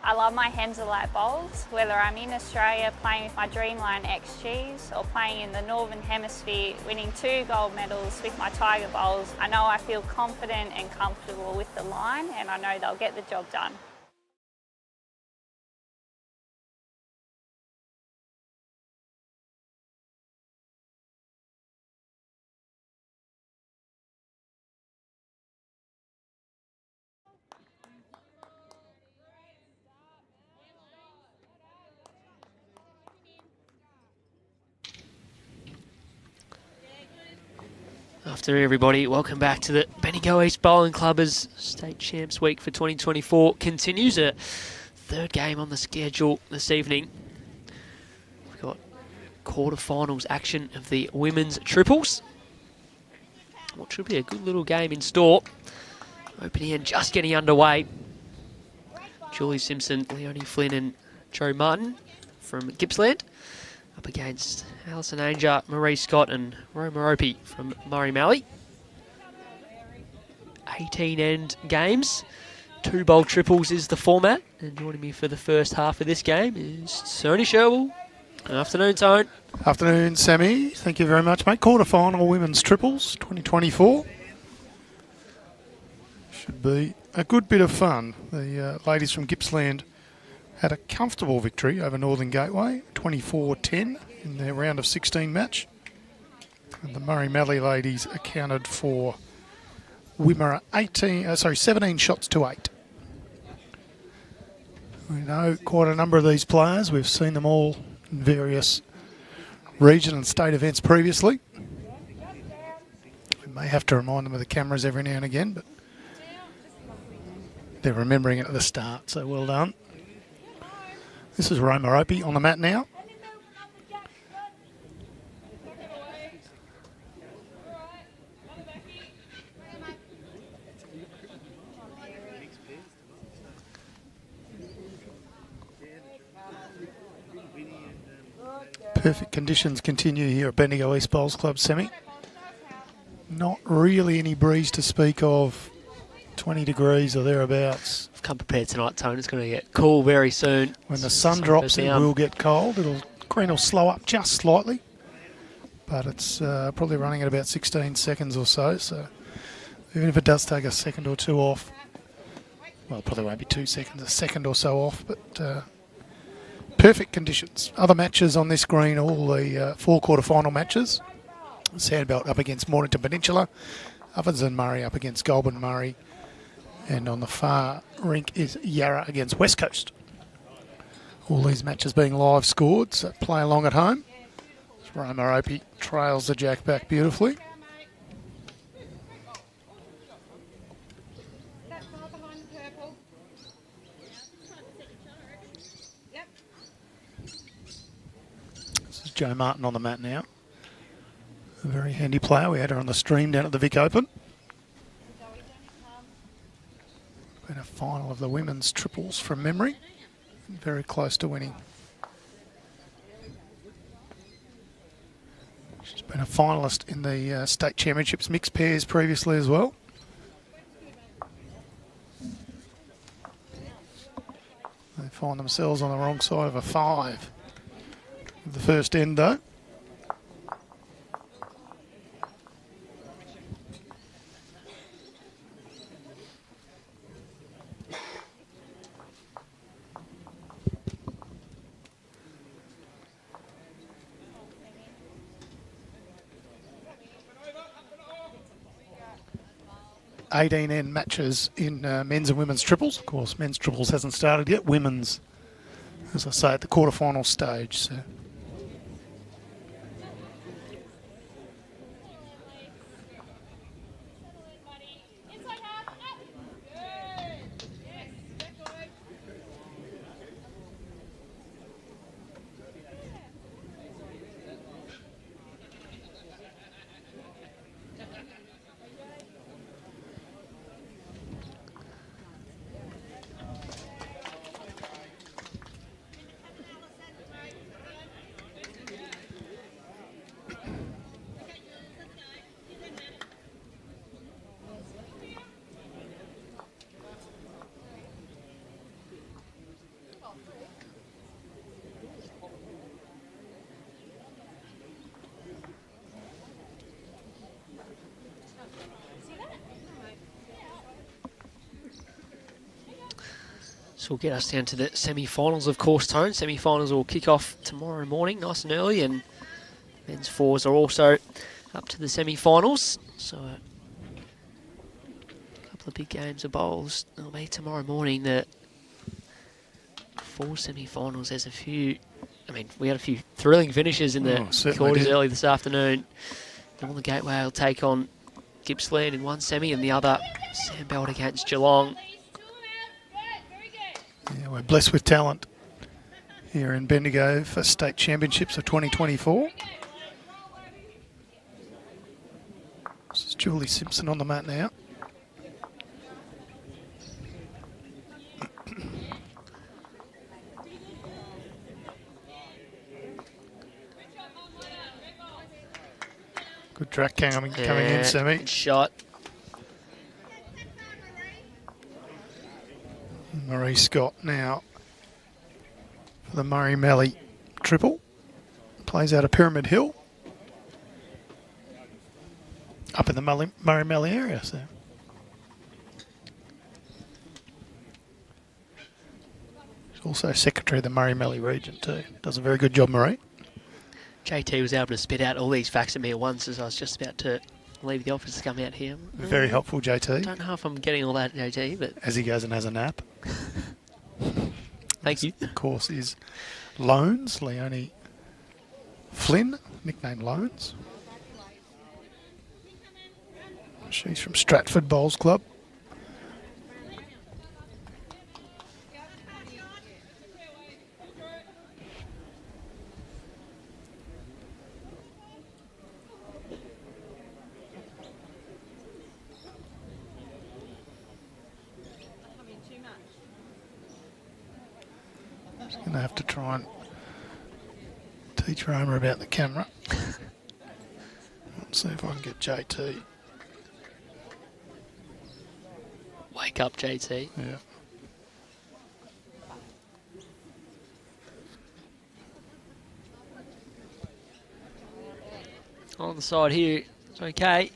I love my Henselight bowls, whether I'm in Australia playing with my Dreamline XGs or playing in the Northern Hemisphere, winning 2 gold medals with my Tiger bowls. I know I feel confident and comfortable with the line, and I know they'll get the job done. Afternoon, everybody. Welcome back to the Bendigo East Bowling Clubbers State Champs Week for 2024. Continues a third game on the schedule this evening. We've got quarterfinals action of the women's triples. What should be a good little game in store. Opening end just getting underway. Julie Simpson, Leonie Flynn and Jo Martin from Gippsland up against Alison Ainger, Marie Scott and Roma Opie from Mallee. 18 end games. 2 bowl triples is the format. And joining me for the first half of this game is Tony Sherwell. Good afternoon, Tone. Afternoon, Sammy. Thank you very much, mate. Quarterfinal women's triples 2024. Should be a good bit of fun. The ladies from Gippsland had a comfortable victory over Northern Gateway, 24-10 in their round of 16 match. And the Mallee ladies accounted for Wimmera 17 shots to 8. We know quite a number of these players. We've seen them all in various region and state events previously. We may have to remind them of the cameras every now and again, but they're remembering it at the start, so well done. This is Roma Opie on the mat now. Perfect conditions continue here at Bendigo East Bowls Club Semi. Not really any breeze to speak of. 20 degrees or thereabouts. I've come prepared tonight, Tone. It's going to get cool very soon. When the sun drops, it will get cold. Green will slow up just slightly, but it's probably running at about 16 seconds or so. So even if it does take a second or two off, well, it probably won't be 2 seconds, a second or so off, but perfect conditions. Other matches on this green, all the 4 quarter-final matches. Sandbelt up against Mornington Peninsula. Ovens and Murray up against Goulburn Murray. And on the far rink is Yarra against West Coast. All these matches being live scored, so play along at home. Roma Opie trails the jack back beautifully. This is Jo Martin on the mat now. A very handy player. We had her on the stream down at the Vic Open. Been a final of the women's triples from memory. Very close to winning. She's been a finalist in the state championships mixed pairs previously as well. They find themselves on the wrong side of a 5. The first end though. End matches in men's and women's triples. Of course, men's triples hasn't started yet. Women's, as I say, at the quarterfinal stage. So. This will get us down to the semi-finals, of course, Tone. Semi-finals will kick off tomorrow morning, nice and early, and men's fours are also up to the semi-finals. So a couple of big games of bowls. It'll be tomorrow morning. The 4 semi-finals. There's a few. I mean, we had a few thrilling finishes in the quarters early this afternoon. Northern Gateway will take on Gippsland in one semi, and the other Sandbelt against Geelong. Yeah, we're blessed with talent here in Bendigo for state championships of 2024. This is Julie Simpson on the mat now. Good track coming in, Semi. Good shot. Marie Scott now for the Murray-Mallee triple. Plays out of Pyramid Hill. Up in the Murray-Mallee area. So. She's also secretary of the Murray-Mallee region too. Does a very good job, Marie. JT was able to spit out all these facts at me at once as I was just about to leave the office to come out here. Very helpful, JT. I don't know if I'm getting all that, JT, but... As he goes and has a nap. Thank you. Of course, is Loans, Leonie Flynn, nicknamed Loans. She's from Stratford Bowls Club. Going to have to try and teach Roma about the camera. Let's see if I can get JT. Wake up, JT. Yeah. On the side here, it's okay.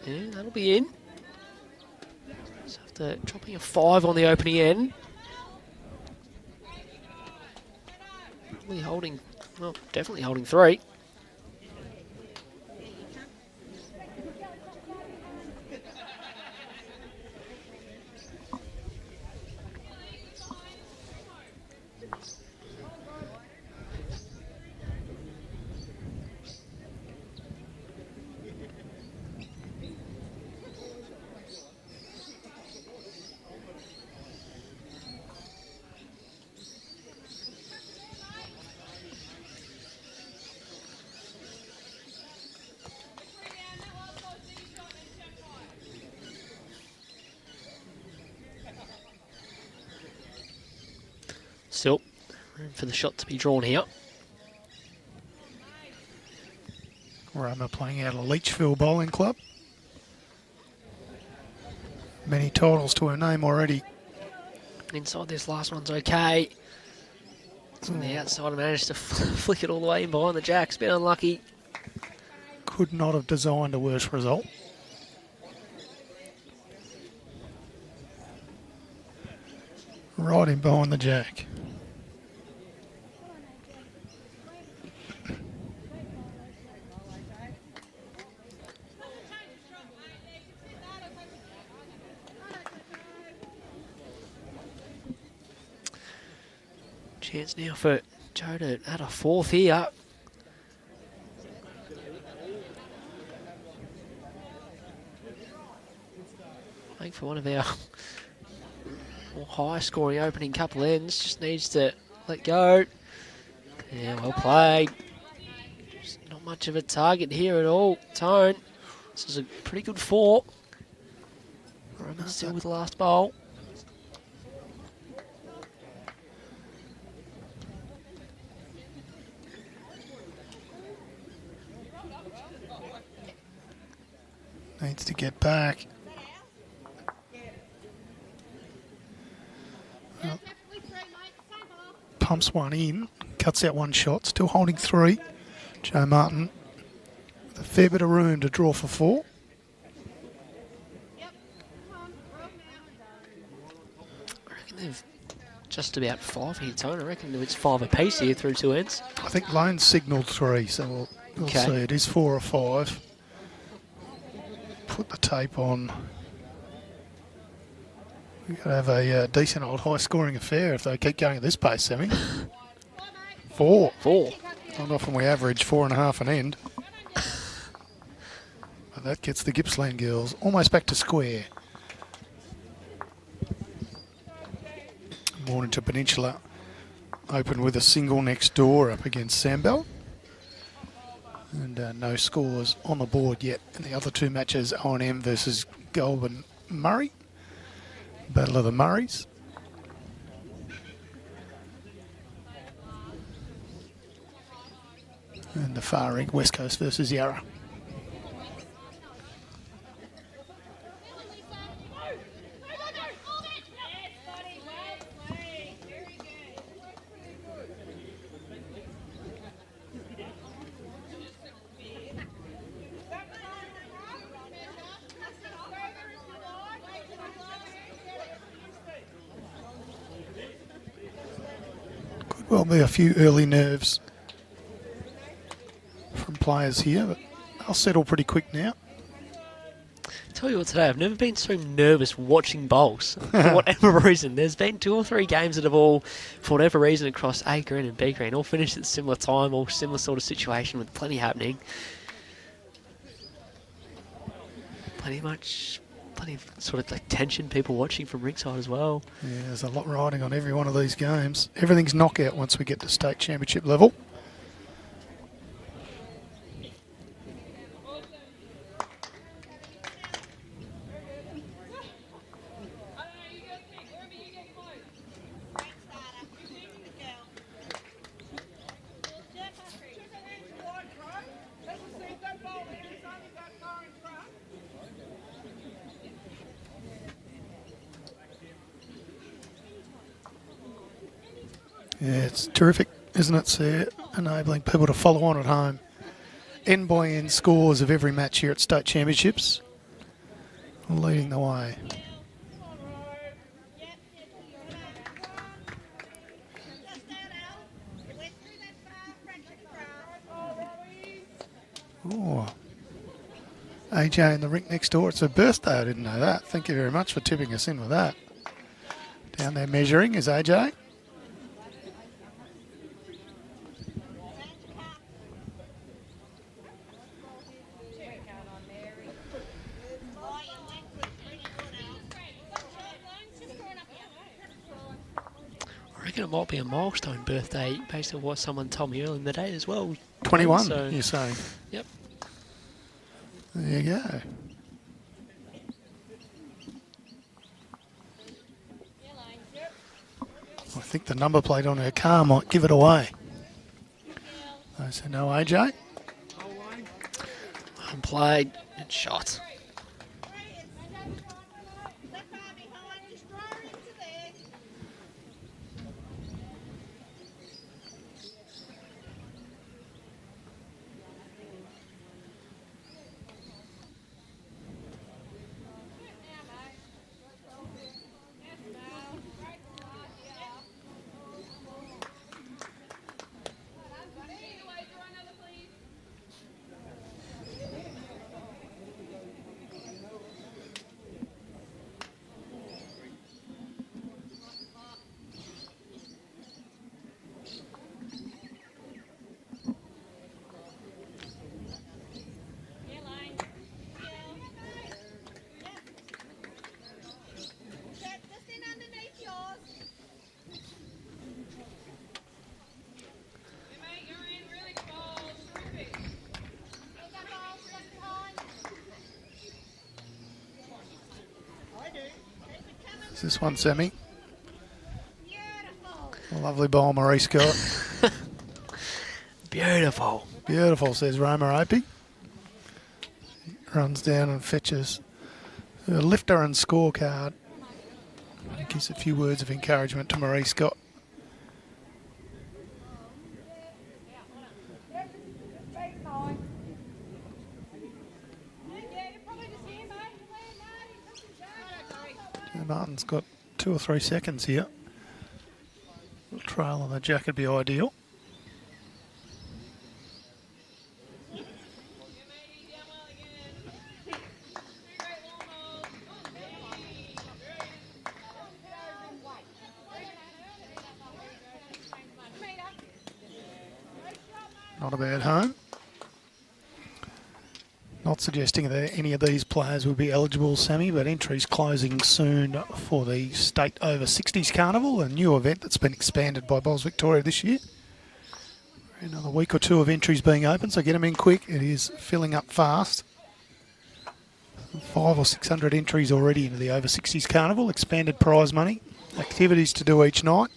Yeah, that'll be in. So after dropping a 5 on the opening end. Probably holding, well, definitely holding 3. Still, room for the shot to be drawn here. Roma playing out of Leachville Bowling Club. Many titles to her name already. Inside this last one's okay. It's on the outside, managed to flick it all the way in behind the jacks. Bit unlucky. Could not have designed a worse result. Right in behind the jack. Chance now for Joe to add a 4th here. I think for one of our more high-scoring opening couple ends, just needs to let go. Yeah, well played. Just not much of a target here at all. Tone, this is a pretty good 4. Roman still with the last bowl. Needs to get back. Well, pumps one in, cuts out one shot, still holding 3. Joe Martin with a fair bit of room to draw for 4. They've just about 5 here, Tone. I reckon it's 5 apiece here through 2 ends. I think Lone signalled 3, so we'll see. It is 4 or 5. Put the tape on. We've got to have a decent old high-scoring affair if they keep going at this pace, Sammy. 4. 4. Not often we average 4.5 an end. But that gets the Gippsland girls almost back to square. Mornington Peninsula open with a single next door up against Sandbell. And no scores on the board yet in the other 2 matches, O&M versus Goulburn Murray. Battle of the Murrays. And the far end, West Coast versus Yarra. Well, be a few early nerves from players here, but they'll settle pretty quick now. Tell you what, today I've never been so nervous watching bowls for whatever reason. There's been 2 or 3 games that have all, for whatever reason, across A green and B green, all finished at similar time, all similar sort of situation with plenty happening. Plenty of sort of like tension, people watching from ringside as well. Yeah, there's a lot riding on every one of these games. Everything's knockout once we get to state championship level. Yeah, it's terrific, isn't it, sir? Enabling people to follow on at home. End by end scores of every match here at State Championships. Leading the way. Oh, AJ in the rink next door. It's her birthday, I didn't know that. Thank you very much for tipping us in with that. Down there measuring is AJ. It might be a milestone birthday based on what someone told me earlier in the day as well. 21, so, you're saying? Yep. There you go. I think the number plate on her car might give it away. So no AJ. Unplayed and shot. Is this one semi? A lovely ball, Marie Scott. Beautiful. Beautiful, says Roma Opie. Runs down and fetches a lifter and scorecard. He gives a few words of encouragement to Marie Scott. Martin's got 2 or 3 seconds here. A trail on the jack would be ideal. Not a bad home. Not suggesting that any of these players would be eligible, Sammy, but entries closing soon for the State Over 60s Carnival, a new event that's been expanded by Bowls Victoria this year. Another week or two of entries being open, so get them in quick. It is filling up fast. 500 or 600 entries already into the Over 60s Carnival, expanded prize money, activities to do each night.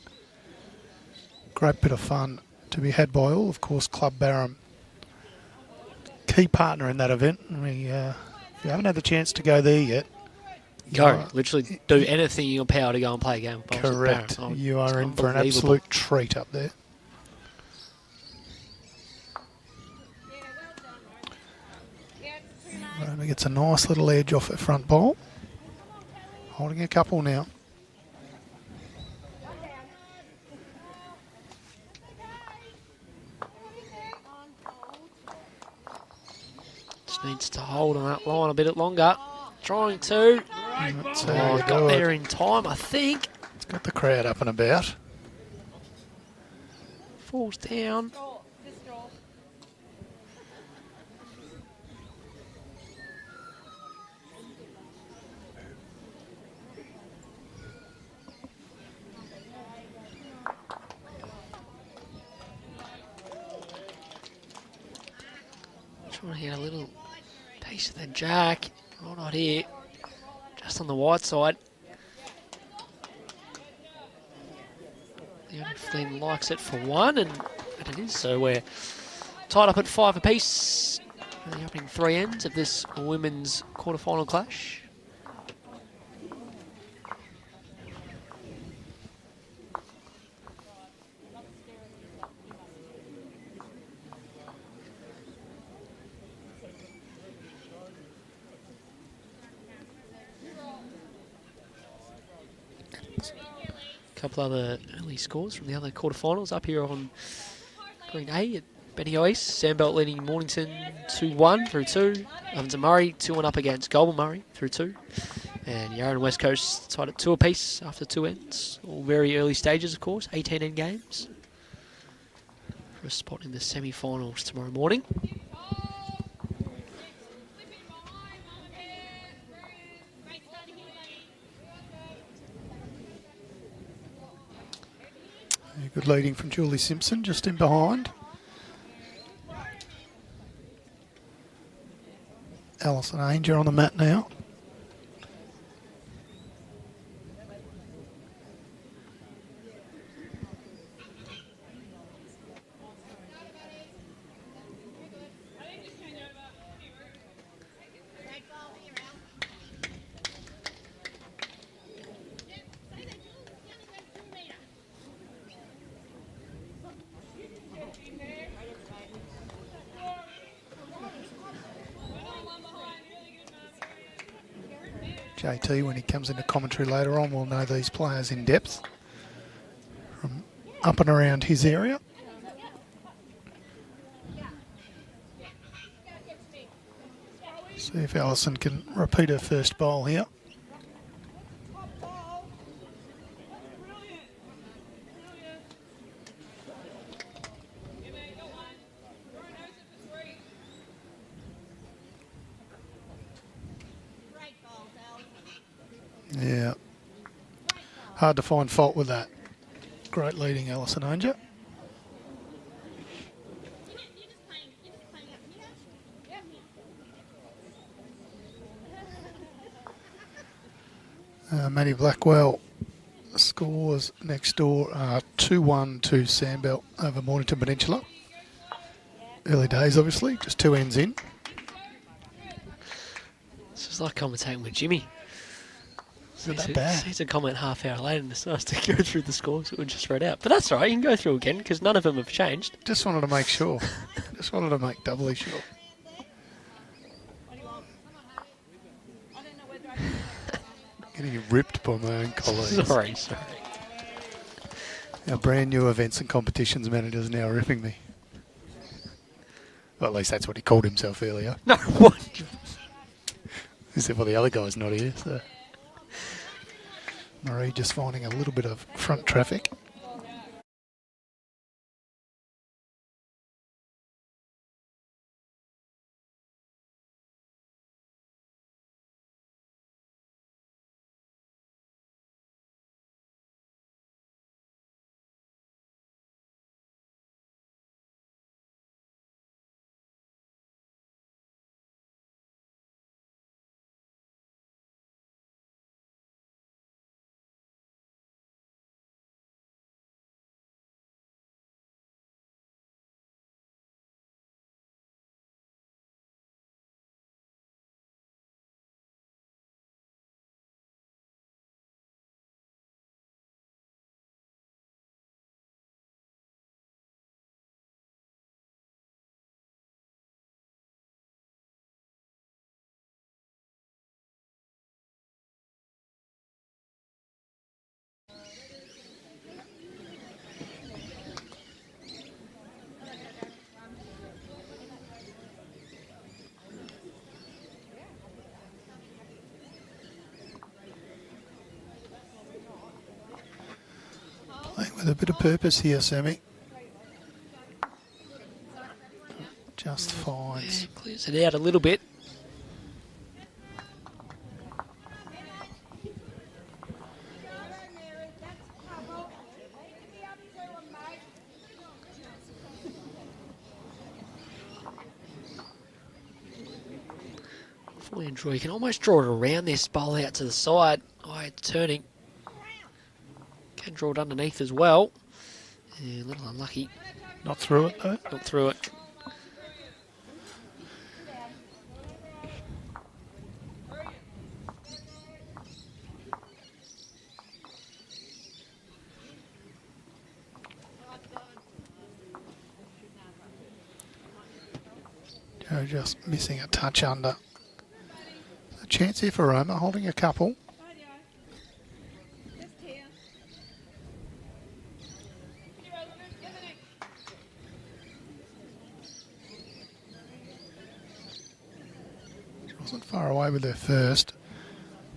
Great bit of fun to be had by all. Of course, Club Barham, key partner in that event. If you haven't had the chance to go there yet, Go. Literally do anything in your power to go and play a game of bowls. Correct. Oh, you are in for an absolute treat up there. Roma gets a nice little edge off her front bowl. Holding a couple now. Just needs to hold on that line a bit longer. Trying to. Got there in time, I think. It's got the crowd up and about. Falls down. Trying to get a little piece of the jack. Oh, not here. Just on the wide side. FLYNN likes it for one, and it is. So we're tied up at 5 apiece. The opening 3 ends of this women's quarterfinal clash. Couple other early scores from the other quarterfinals up here on Green A at Bendigo East. Sandbelt leading Mornington 2-1 through 2. Ovens and Murray 2-1 up against Goulburn Murray through 2. And Yarra and West Coast tied at 2 apiece after 2 ends. All very early stages, of course, 18 end games. For a spot in the semi-finals tomorrow morning. Good leading from Julie Simpson, just in behind. Alison Ainger on the mat now. JT, when he comes into commentary later on, will know these players in depth from up and around his area. See if Alison can repeat her first bowl here. Yeah, hard to find fault with that. Great leading, Alison Ainger. Maddie Blackwell scores next door 2-1 to Sandbelt over Mornington Peninsula. Early days, obviously, just 2 ends in. This is like commentating with Jimmy. Not that bad. He's a comment half hour later and decides to go through the scores that we just read out. But that's all right, you can go through again because none of them have changed. Just wanted to make sure. Just wanted to make doubly sure. Getting ripped by my own colleagues. Sorry. Our brand new events and competitions manager is now ripping me. Well, at least that's what he called himself earlier. No, what? Except for the other guy's not here. So Marie just finding a little bit of front traffic. Playing with a bit of purpose here, Sammy. Just finds. Yeah, clears it out a little bit. FLYNN draw. You can almost draw it around this bowl out to the side. Oh, it's turning. Can draw it underneath as well. Yeah, a little unlucky. Not through it though. Not through it. Joe just missing a touch under. A chance here for Roma, holding a couple. She wasn't far away with her first.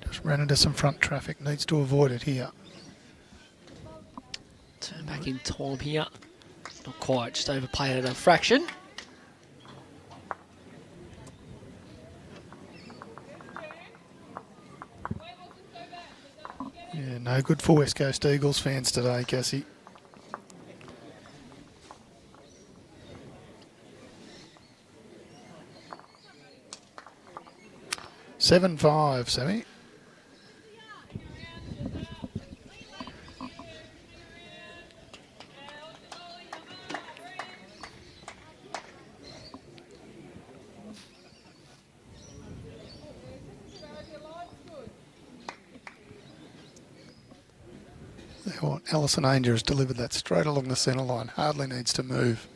Just ran into some front traffic. Needs to avoid it here. Turn back in time here. Not quite, just overplayed it a fraction. Yeah, no good for West Coast Eagles fans today, Cassie. "7-5", Sammy. Alison Ainger has delivered that straight along the centre line. Hardly needs to move.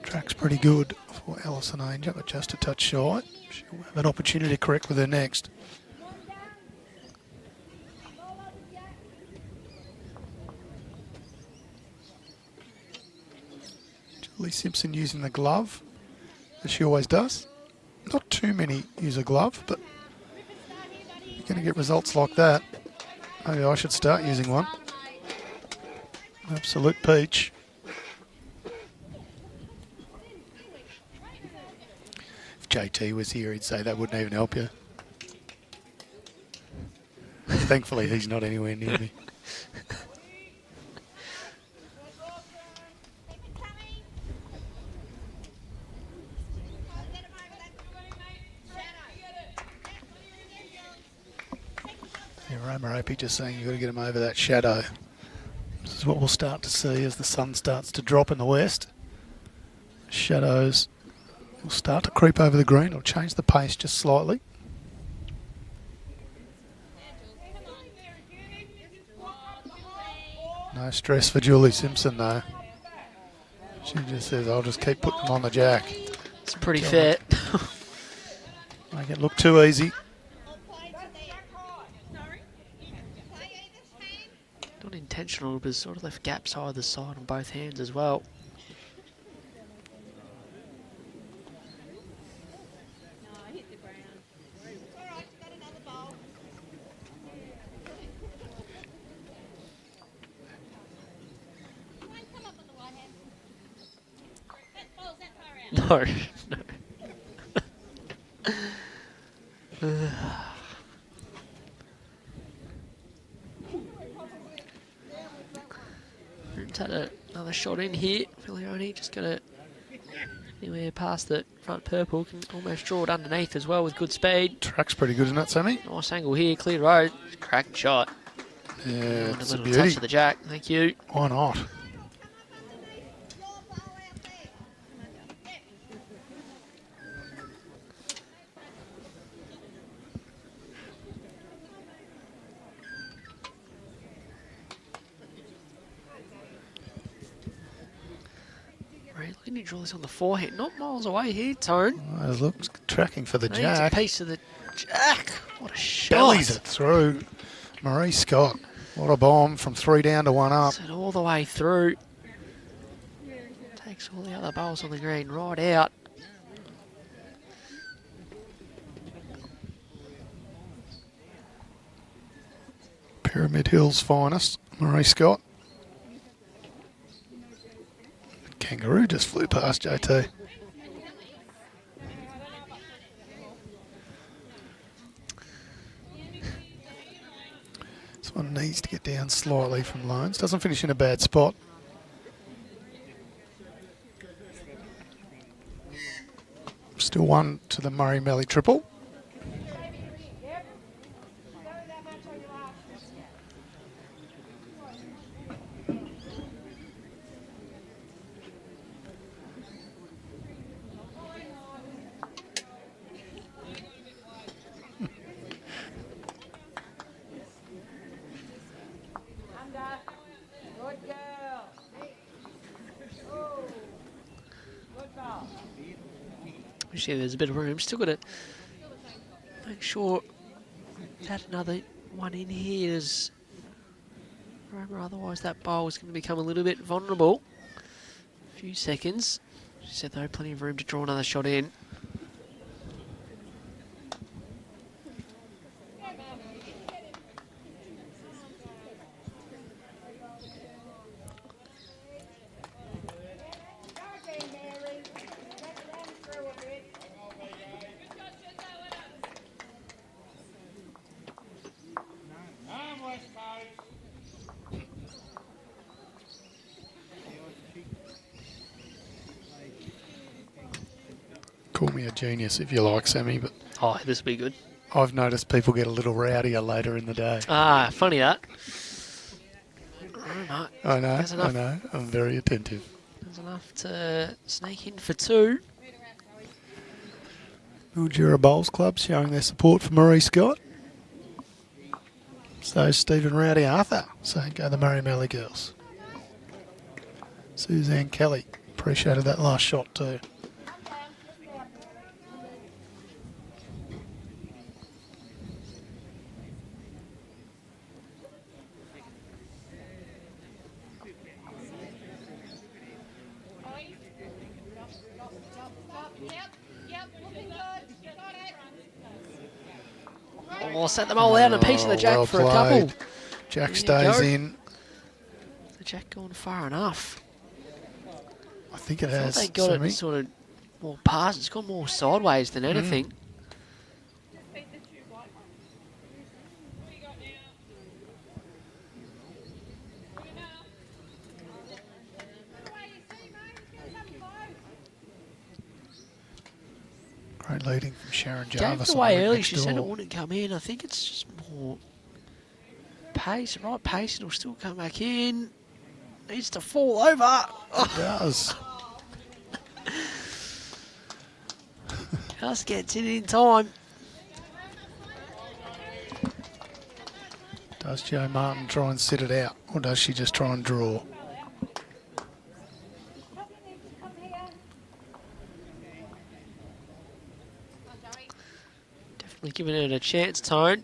Track's pretty good for Alison Ainger, but just a touch shy. She'll have an opportunity to correct with her next. Julie Simpson using the glove, as she always does. Not too many use a glove, but you're going to get results like that. Maybe I should start using one. Absolute peach. JT was here, he'd say that wouldn't even help you. Thankfully, he's not anywhere near me. Yeah, Roma Opie just saying you've got to get him over that shadow. This is what we'll start to see as the sun starts to drop in the west. Shadows He'll start to creep over the green. He'll change the pace just slightly. No stress for Julie Simpson, though. She just says, I'll just keep putting them on the jack. It's pretty fair. Make it look too easy. Not intentional, but sort of left gaps either side on both hands as well. No, no. Had another shot in here. FLYNN just got it anywhere past the front purple. Can almost draw it underneath as well with good speed. Track's pretty good, isn't it, Sammy? Nice angle here, clear road. Cracked shot. Yeah, And it's a a little beauty. touch of the jack. Thank you. Why not? Can you draw this on the forehand? Not miles away here, Tone. Oh, looks tracking for the Needs jack. a piece of the jack. What a shot. Bellies it through. Marie Scott. What a bomb from 3 down to 1 up. It's it all the way through. Takes all the other bowls on the green right out. Pyramid Hill's finest, Marie Scott. Kangaroo just flew past JT. This one needs to get down slightly from Loans. Doesn't finish in a bad spot. Still one to the Murray Melly triple. Actually, there's a bit of room. Still got to make sure that another one in here is room, otherwise that bowl is going to become a little bit vulnerable. A few seconds. She said though, plenty of room to draw another shot in. Call me a genius if you like, Sammy, but Oh, this will be good. I've noticed people get a little rowdier later in the day. Ah, funny that. Oh, no. I know. I'm very attentive. There's enough to sneak in for 2. Mildura Bowls Club showing their support for Marie Scott. So Stephen Rowdy Arthur saying go the Murray Melly girls. Suzanne Kelly appreciated that last shot too. Oh, set them all out and a piece of the jack well for a couple. played. Jack There you stays go. in. The jack gone far enough. I think it I thought has. they got Sammy. it sort of more past. It's gone more sideways than anything. Great leading from Sharon Gave Jarvis. it on away the early. next She said it door. wouldn't come in. I think it's just more pace. Right pace. It'll still come back in. Needs to fall over. It does. Just gets it in time. Does Joe Martin try and sit it out, or does she just try and draw? Definitely giving it a chance, Tone.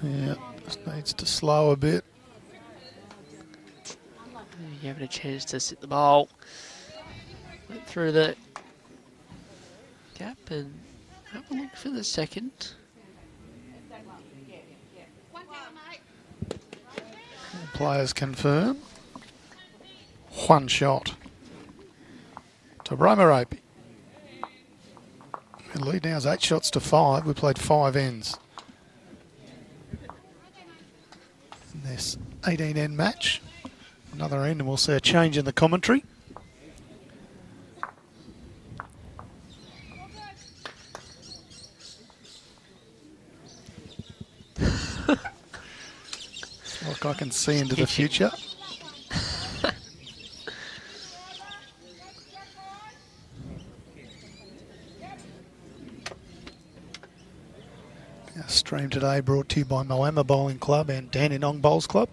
Yeah, just needs to slow a bit. Gave it a chance to sit the ball. Went through the gap and have a look for the second. Players confirm. One shot to Opie. The lead now is 8 shots to 5. We played 5 ends in this 18 end match. Another end, and we'll see a change in the commentary. Like I can see into the future. Our stream today brought to you by Moama Bowling Club and Dandenong Bowls Club.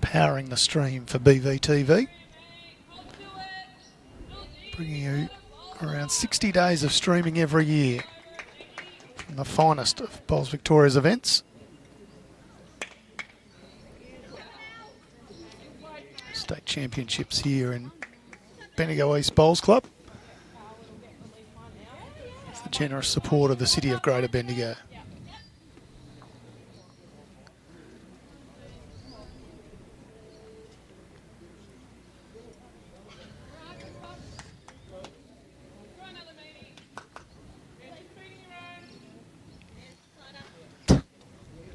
Powering the stream for BVTV. Bringing you around 60 days of streaming every year from the finest of Bowls Victoria's events. State championships here in Bendigo East Bowls Club. With the generous support of the City of Greater Bendigo.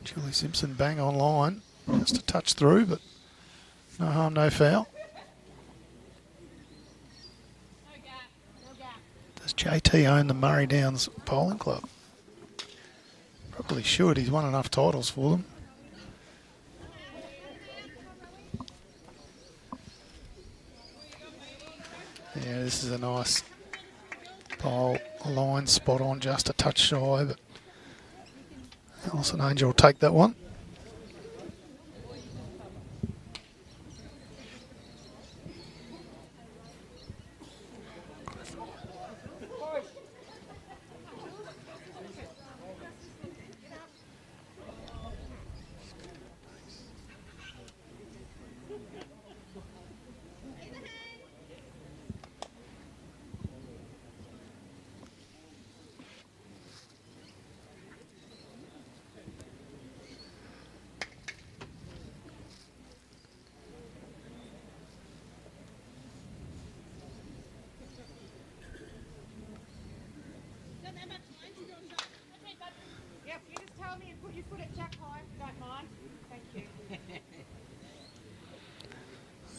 Julie Simpson bang on line, just a touch through, but no harm, no foul. Does JT own the Murray Downs Bowling Club? Probably should. He's won enough titles for them. Yeah, this is a nice bowl. A line spot on, just a touch shy, but Alison Angel will take that one.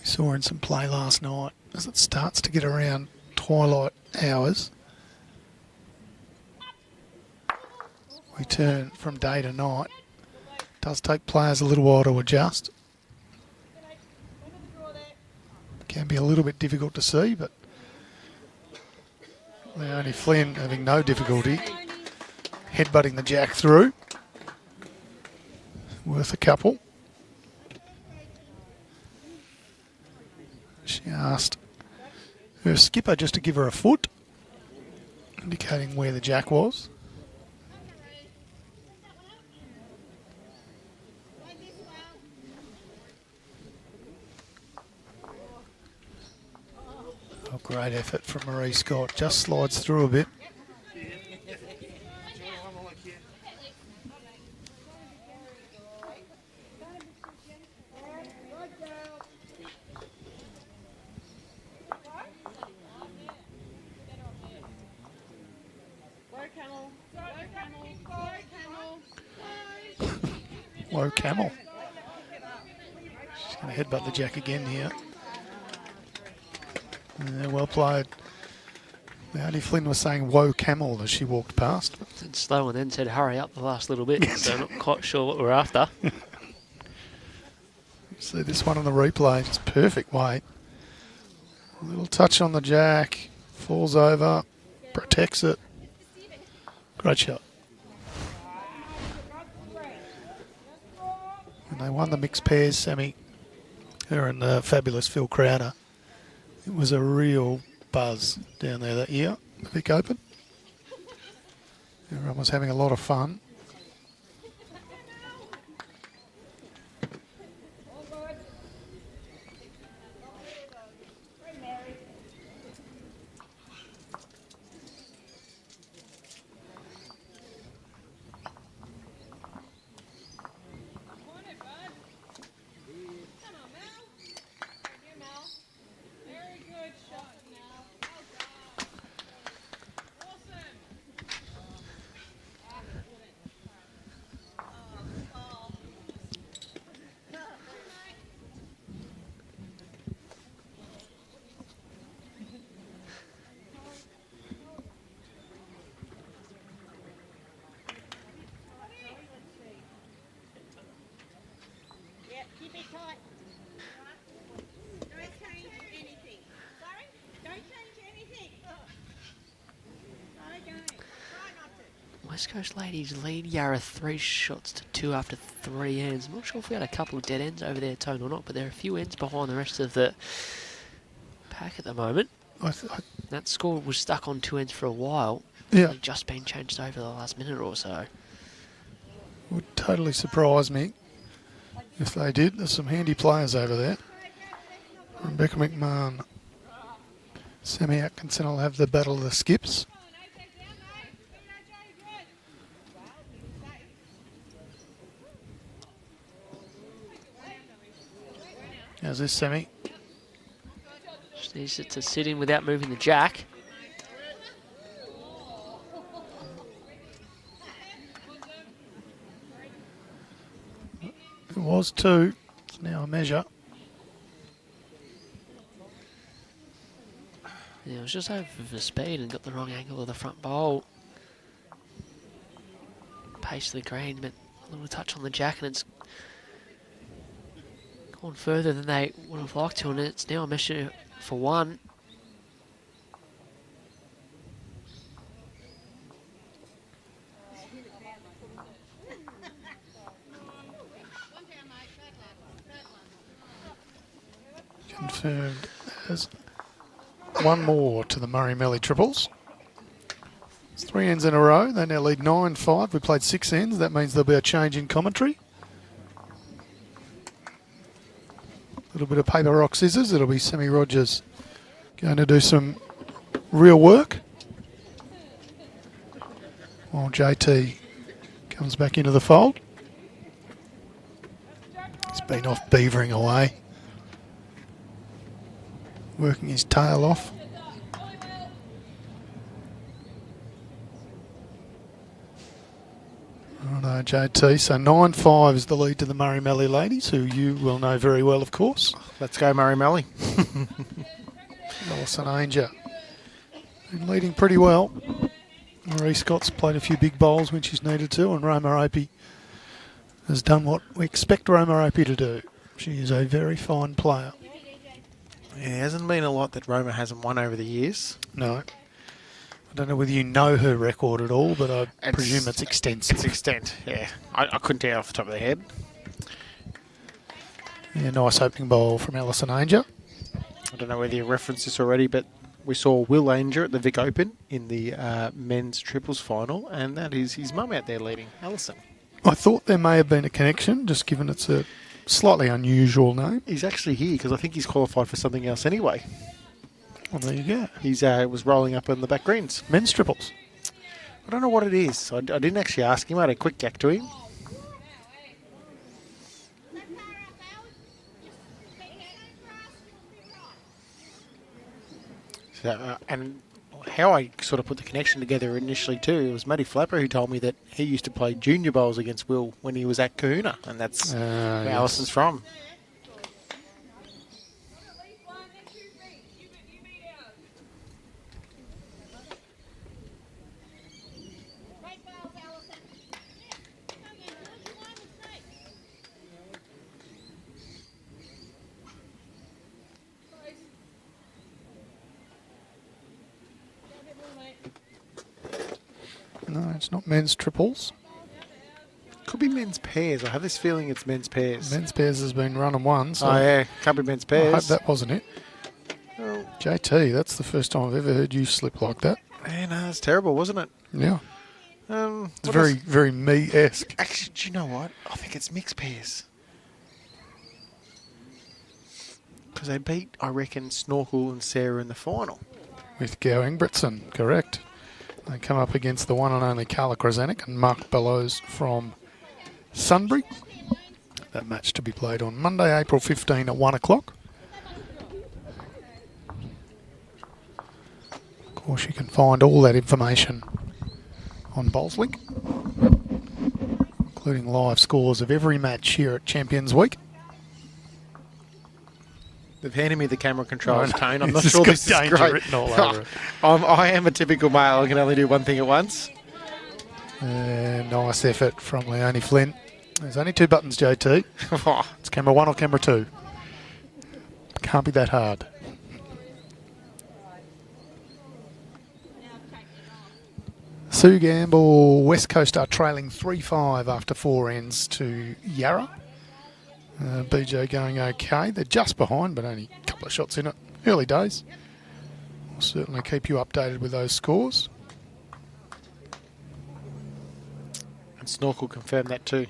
Saw in some play last night as it starts to get around twilight hours. We turn from day to night. It does take players a little while to adjust. Can be a little bit difficult to see, but only Flynn having no difficulty headbutting the jack through. Worth a couple. She asked her skipper just to give her a foot, indicating where the jack was. Oh, great effort from Marie Scott. Just slides through a bit. Whoa, camel. She's going to headbutt the jack again here. Yeah, well played. Auntie Flynn was saying whoa, camel as she walked past. And slow and then said hurry up the last little bit, so I'm not quite sure what we're after. See this one on the replay, just perfect weight. A little touch on the jack, falls over. protects it. Great shot. And they won the mixed pairs semi. Her and the fabulous Phil Crowder. It was a real buzz down there that year, the Vic Open. Everyone was having a lot of fun. West Coast ladies lead Yarra 3 shots to 2 after 3 ends. I'm not sure if we had a couple of dead ends over there, Tone, or not, but there are a few ends behind the rest of the pack at the moment. That score was stuck on 2 ends for a while. Yeah. It's just been changed over the last minute or so. Would totally surprise me if they did. There's some handy players over there. Rebecca McMahon, Sammy Atkinson will have the battle of the skips. How's this, Sammy? Just needs it to sit in without moving the jack. It was 2. It's now a measure. Yeah, it was just over for speed and got the wrong angle of the front bowl. Pace to the green, but a little touch on the jack, and it's gone further than they would have liked to, and it's now a measure for 1. Confirmed as 1 more to the Murray-Melly triples. It's 3 ends in a row. They now lead 9-5. We played 6 ends. That means there'll be a change in commentary. A little bit of paper, rock, scissors. It'll be Sammy Rogers going to do some real work, while JT comes back into the fold. He's been off beavering away, working his tail off. Righto, JT. So 9-5 is the lead to the Murray-Melly ladies, who you will know very well, of course. Let's go, Murray-Melly. Alison Ainger been leading pretty well. Marie Scott's played a few big bowls when she's needed to, and Roma Opie has done what we expect Roma Opie to do. She is a very fine player. Yeah, there hasn't been a lot that Roma hasn't won over the years. No. I don't know whether you know her record at all, but I presume it's extensive. It's extent, yeah. I couldn't tell off the top of the head. Yeah, nice opening bowl from Alison Ainger. I don't know whether you referenced this already, but we saw Will Ainger at the Vic Open in the men's triples final, and that is his mum out there leading, Alison. I thought there may have been a connection, just given it's a slightly unusual name. He's actually here because I think he's qualified for something else anyway. Well, there you go. He's was rolling up in the back greens. Men's triples. I don't know what it is. I didn't actually ask him. I had a quick gack to him. So, and how I sort of put the connection together initially too, it was Matty Flapper who told me that he used to play junior bowls against Will when he was at Kahuna, and that's where Yes. Alison's from. No, it's not men's triples. Could be men's pairs. I have this feeling it's men's pairs. Men's pairs has been run and won. So Oh, yeah. Can't be men's pairs. I hope that wasn't it. Oh, JT, that's the first time I've ever heard you slip like that. man, it's terrible, wasn't it? Yeah. It's what very, else? very me-esque. Actually, do you know what? I think it's mixed pairs. Because they beat, I reckon, Snorkel and Sarah in the final. With Gow Ingebrigtsen, correct. They come up against the one and only Carla Krasanik and Mark Bellows from Sunbury. That match to be played on Monday, April 15 at 1 o'clock. Of course, you can find all that information on Bowlslink, including live scores of every match here at Champions Week. They've handed me the camera controls, I know. Tone. I'm not It's sure got this is danger great. written all over it. I am a typical male. I can only do one thing at once. Nice effort from Leonie Flynn. There's only 2 buttons, JT. It's camera 1 or camera 2. Can't be that hard. Sue Gamble, West Coast are trailing 3-5 after 4 ends to Yarra. BJ going okay. They're just behind, but only a couple of shots in it. Early days. We'll certainly keep you updated with those scores. And Snorkel confirmed that too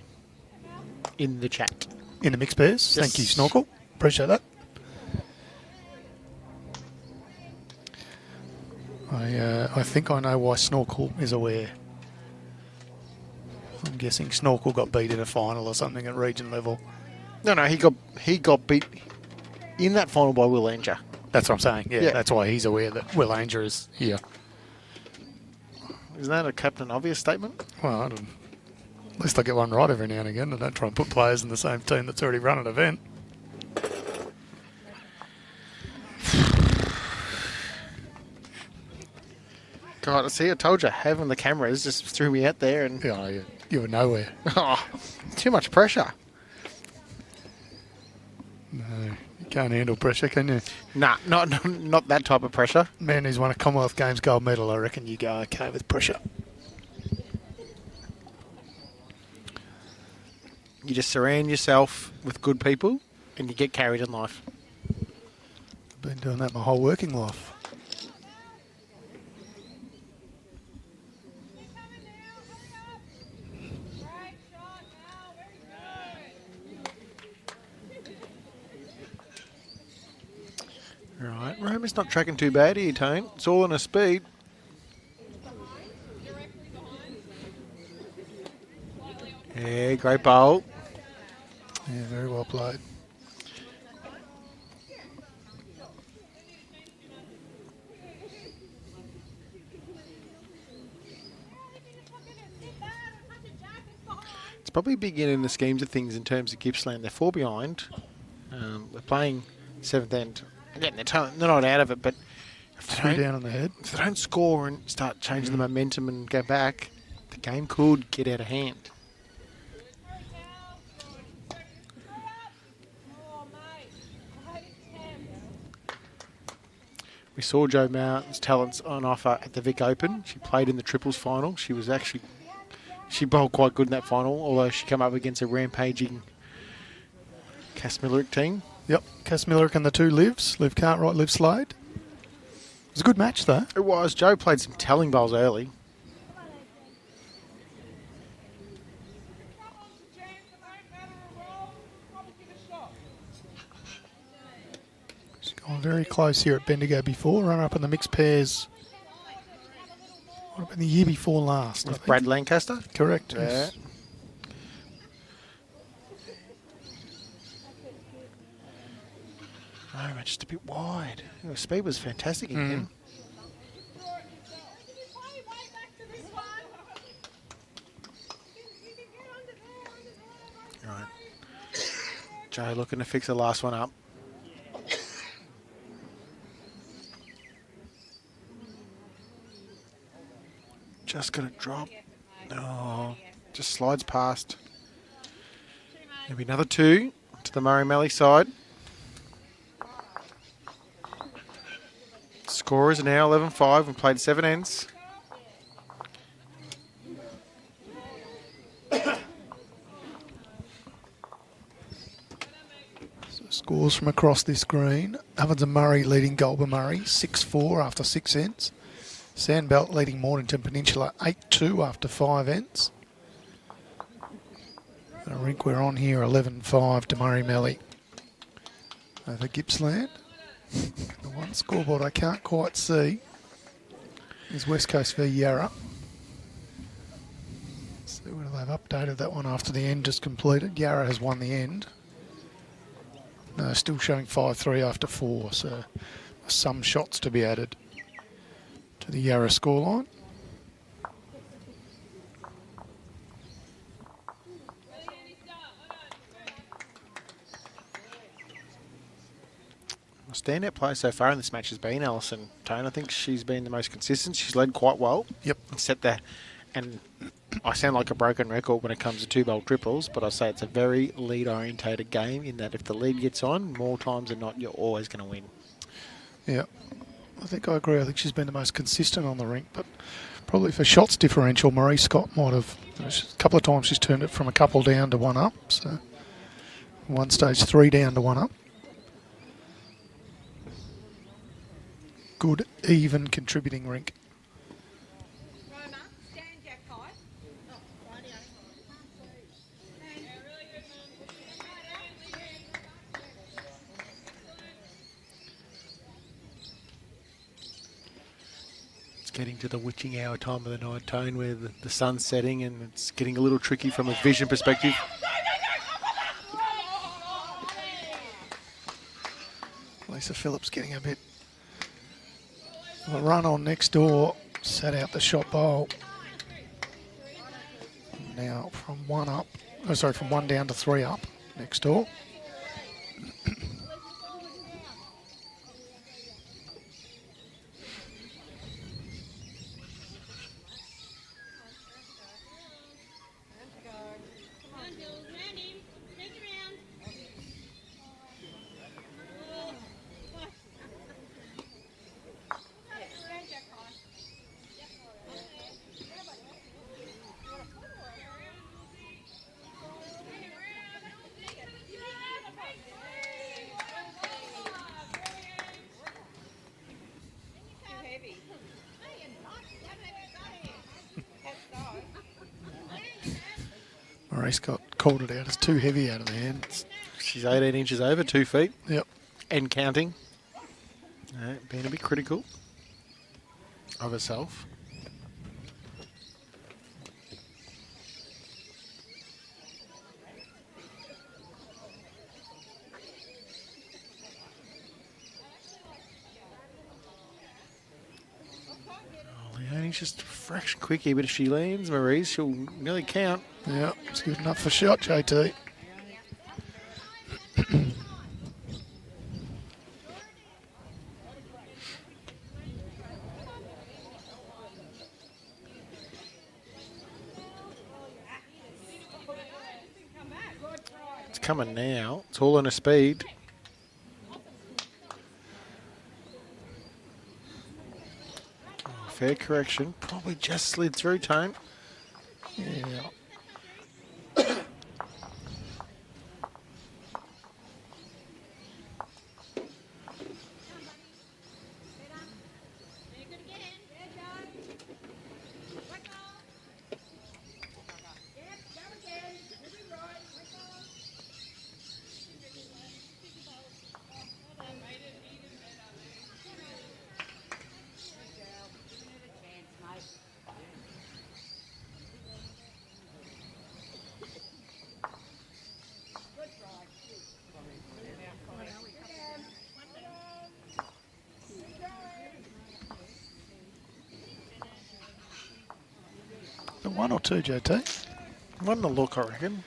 in the chat. In the mixed pairs. Yes. Thank you, Snorkel. Appreciate that. I think I know why Snorkel is aware. I'm guessing Snorkel got beat in a final or something at region level. No, he got beat in that final by Will Anger. That's what I'm saying. Yeah, Yeah. that's why he's aware that Will Anger is here. Isn't that a Captain Obvious statement? Well, at least I get one right every now and again. I don't try and put players in the same team that's already run an event. God, see, I told you, having the cameras just threw me out there, and Yeah, you were nowhere. too much pressure. No, you can't handle pressure, can you? Nah, not that type of pressure. Man who's won a Commonwealth Games gold medal, I reckon you go okay with pressure. You just surround yourself with good people, and you get carried in life. I've been doing that my whole working life. Right, Roma's not tracking too bad here, Tone. It's all in a speed. Yeah, great bowl. Yeah, very well played. It's probably big in the schemes of things in terms of Gippsland. They're 4 behind. They're playing 7th end. Again, they're not out of it, but if they 2 don't- down on the head. if they don't score and start changing the momentum and go back, the game could get out of hand. We saw Jo Mountain's talents on offer at the Vic Open. She played in the triples final. She bowled quite good in that final, although she came up against a rampaging Cass Millerick team. Yep, Cass Millerick and the 2 Livs. Liv Cartwright, Liv Slade. It was a good match, though. It was. Joe played some telling bowls early. She's gone very close here at Bendigo before. Runner up in the mixed pairs. What about the year before last? I With think. Brad Lancaster. Correct. Yeah. Yes. Oh, just a bit wide. The speed was fantastic again. Right. Joe looking to fix the last one up. Just gonna drop. Oh, just slides past. Maybe another 2 to the Murray Mallee side. Scorers are now 11-5 and played 7 ends. Scores from across this green. Ovens and Murray leading Goulburn Murray 6-4 after 6 ends. Sandbelt leading Mornington Peninsula 8-2 after 5 ends. The rink we're on here 11-5 to Murray Melly over Gippsland. The one scoreboard I can't quite see is West Coast v Yarra. See whether they've updated that one after the end just completed. Yarra has won the end. No, still showing 5-3 after 4, so some shots to be added to the Yarra scoreline. Standout player so far in this match has been Alison Tone. I think she's been the most consistent. She's led quite well. Yep. Except that, and I sound like a broken record when it comes to 2-bowl triples, but I say it's a very lead-orientated game in that if the lead gets on, more times than not, you're always going to win. Yeah, I think I agree. I think she's been the most consistent on the rink, but probably for shots differential, Marie Scott might have, a couple of times she's turned it from a couple down to 1 up. So one stage 3 down to 1 up. Good, even contributing rink. It's getting to the witching hour time of the night, Tone, where the sun's setting and it's getting a little tricky from a vision perspective. Lisa Phillips getting a bit of a run on next door, sat out the shot bowl. Now from 1 up, from 1 down to 3 up next door. Maurice called it out as too heavy out of the hands. She's 18 inches over, 2 feet. Yep. And counting. Being a bit critical of herself. Leonie's just a fraction quick here, but if she lands, Maurice, she'll nearly count. Yeah, it's good enough for shot, JT. It's coming now. It's all on her speed. Oh, fair correction. Probably just slid through, Tone. Yeah. The 1 or 2, JT? One to look, I reckon.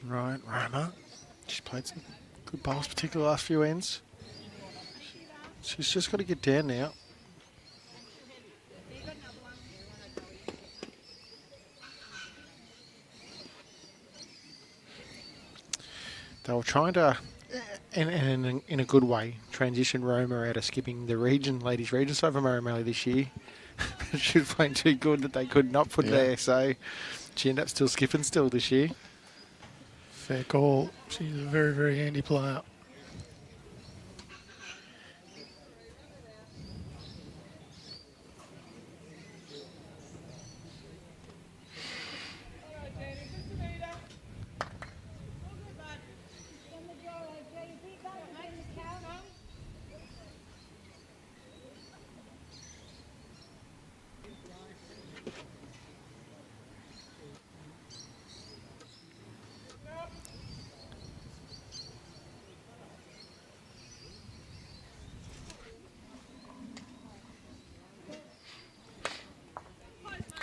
Right, Roma. She's played some good bowls, particularly the last few ends. She's just got to get down now. They were trying to, in a good way, transition Roma out of skipping the ladies' region side for Mallee this year. She was playing too good that they could not put there, so she ended up still skipping this year. Fair call. She's a very, very handy player.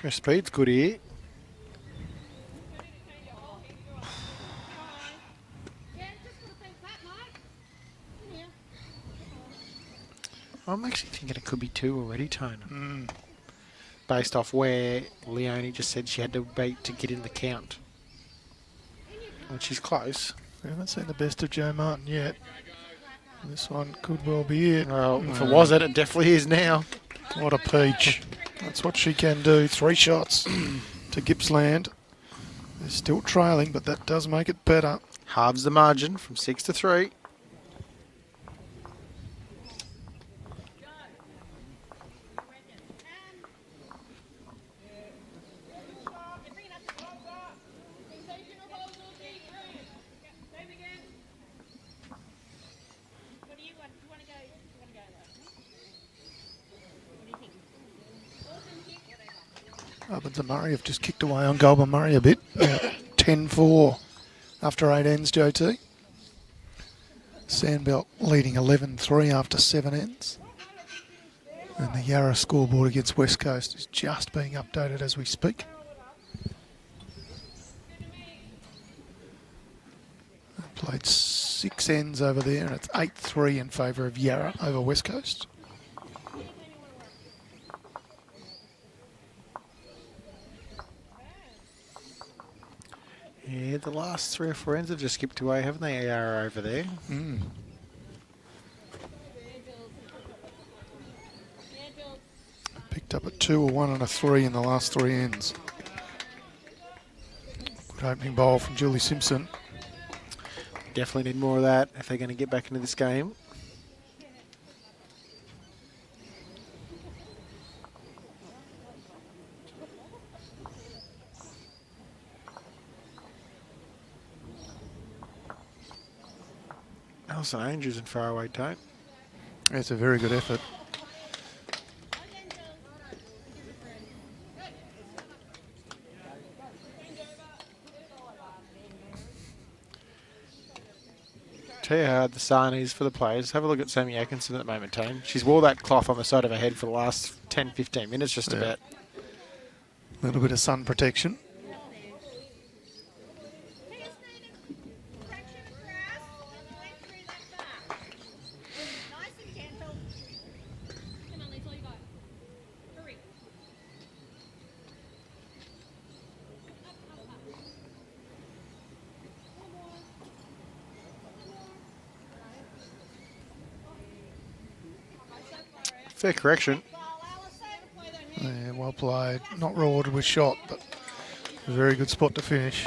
Her speed's good here. I'm actually thinking it could be 2 already, Tone. Based off where Leonie just said she had to beat to get in the count. And she's close. We haven't seen the best of Joe Martin yet. This one could well be it. Well, if it wasn't, it definitely is now. What a peach. That's what she can do. 3 shots to Gibsland. They're still trailing, but that does make it better. Halves the margin from 6 to 3. Ovens and Murray have just kicked away on Goulburn Murray a bit. 10-4 after 8 ends, JT. Sandbelt leading 11-3 after 7 ends. And the Yarra scoreboard against West Coast is just being updated as we speak. They played 6 ends over there, and it's 8-3 in favour of Yarra over West Coast. Yeah, the last 3 or 4 ends have just skipped away, haven't they, AR over there? Picked up a 2, a 1 and a 3 in the last 3 ends. Good opening bowl from Julie Simpson. Definitely need more of that if they're going to get back into this game. Alison Andrews in faraway tone. It's a very good effort. Tell you how hard the sun is for the players. Have a look at Sammy Atkinson at the moment, Tone. She's wore that cloth on the side of her head for the last 10-15 minutes just about. A little bit of sun protection. Fair correction. Yeah, well played. Not rewarded with shot, but a very good spot to finish.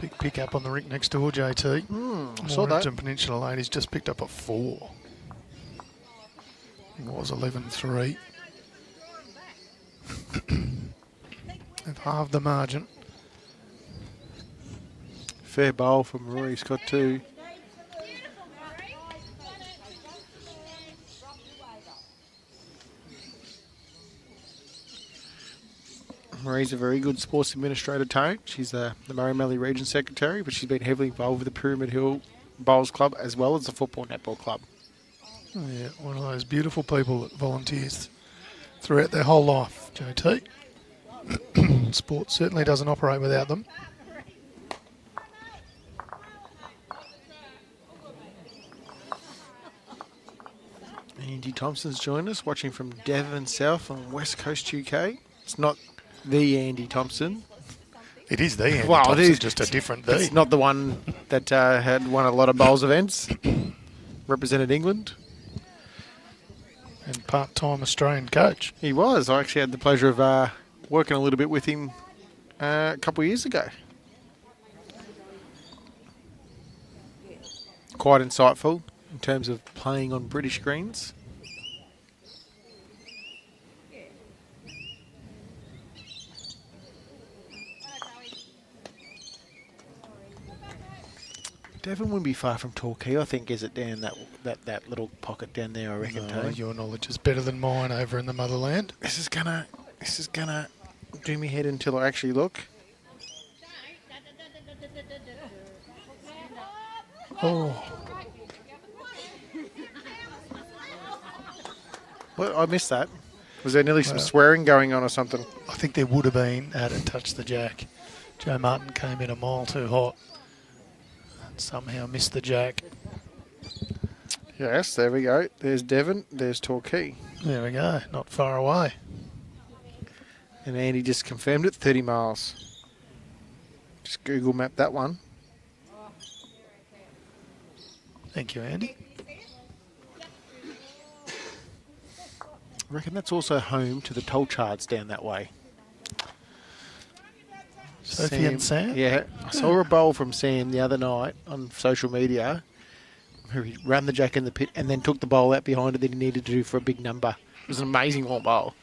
Big pick up on the rink next door, JT. I saw that. Warrington Peninsula ladies just picked up a 4. It was 11-3. half the margin. Fair bowl from Rory Scott too. Marie's a very good sports administrator, Tone. She's the Mallee Region Secretary, but she's been heavily involved with the Pyramid Hill Bowls Club as well as the Football Netball Club. Oh, yeah, one of those beautiful people that volunteers throughout their whole life, JT. Sport certainly doesn't operate without them. Andy Thompson's joined us, watching from Devon South on West Coast UK. It's not the Andy Thompson. It is the Andy Well, Thompson, it is just a different It's D. not the one that had won a lot of bowls events, represented England. And part-time Australian coach. He was. I actually had the pleasure of working a little bit with him a couple of years ago. Quite insightful in terms of playing on British greens. Devon wouldn't be far from Torquay, I think, is it down that little pocket down there, I reckon, No, Tony. your knowledge is better than mine over in the motherland. This is gonna do me head until I actually look. Oh, Well, I missed that. Was there nearly some Well- swearing going on or something? I think there would have been had it touched the jack. Joe Martin came in a mile too hot and somehow missed the jack. Yes, there we go. There's Devon, there's Torquay. There we go, not far away. And Andy just confirmed it, 30 miles. Just Google map that one. Thank you, Andy. I reckon that's also home to the toll charts down that way. Sophie and Sam? Yeah, I saw a bowl from Sam the other night on social media where he ran the jack in the pit and then took the bowl out behind it that he needed to do for a big number. It was an amazing one bowl.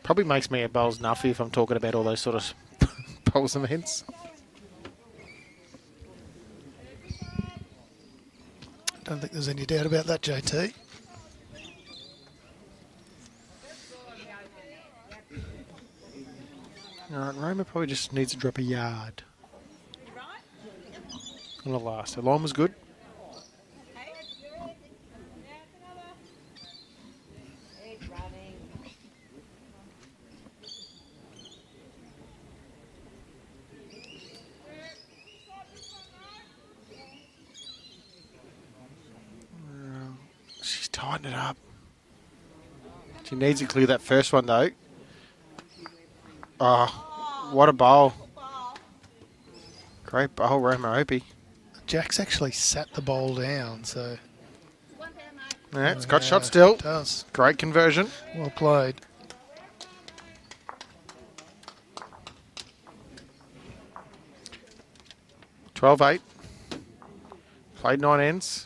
Probably makes me a bowls nuffy if I'm talking about all those sort of bowls events. Don't think there's any doubt about that, JT. All right, Roma probably just needs to drop a yard. On the last. The line was good. She's tightened it up. She needs to clear that first one though. Oh, what a bowl. Great bowl, Roma Opie. Jack's actually sat the bowl down, so... Yeah, it's got shot still. It does. Great conversion. Well played. $12-8. Played 9 ends.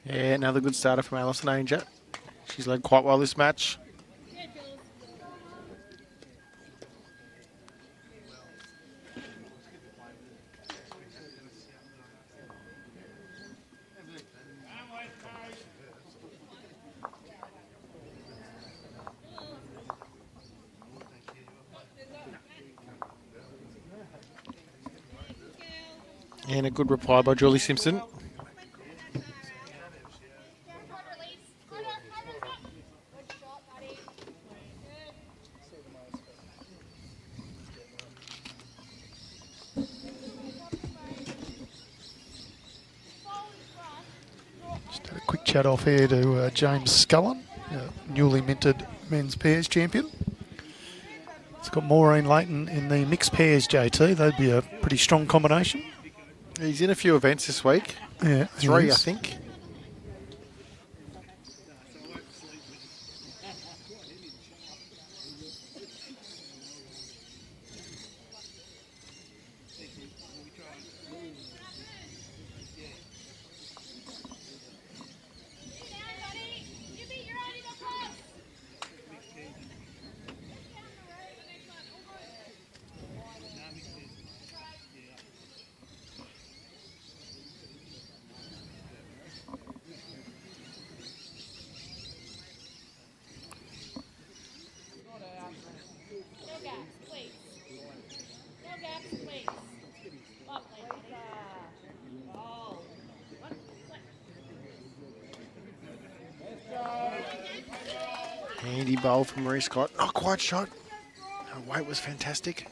Yeah, another good starter from Alison Ainger. She's led quite well this match. And a good reply by Julie Simpson. Just had a quick chat off here to James Scullen, newly minted men's pairs champion. It's got Maureen Leighton in the mixed pairs, JT. They'd be a pretty strong combination. He's in a few events this week. Yeah, 3, I think. Handy bowl from Marie Scott. Not quite shot. Her weight was fantastic.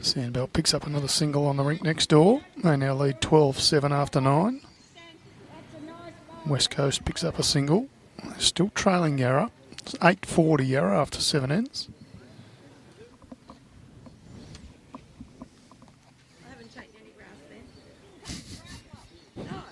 Sandbelt picks up another single on the rink next door. They now lead 12-7 after 9. West Coast picks up a single. They're still trailing Yarra. It's 8:40 Yarra after 7 ends. I haven't changed any grass then. No.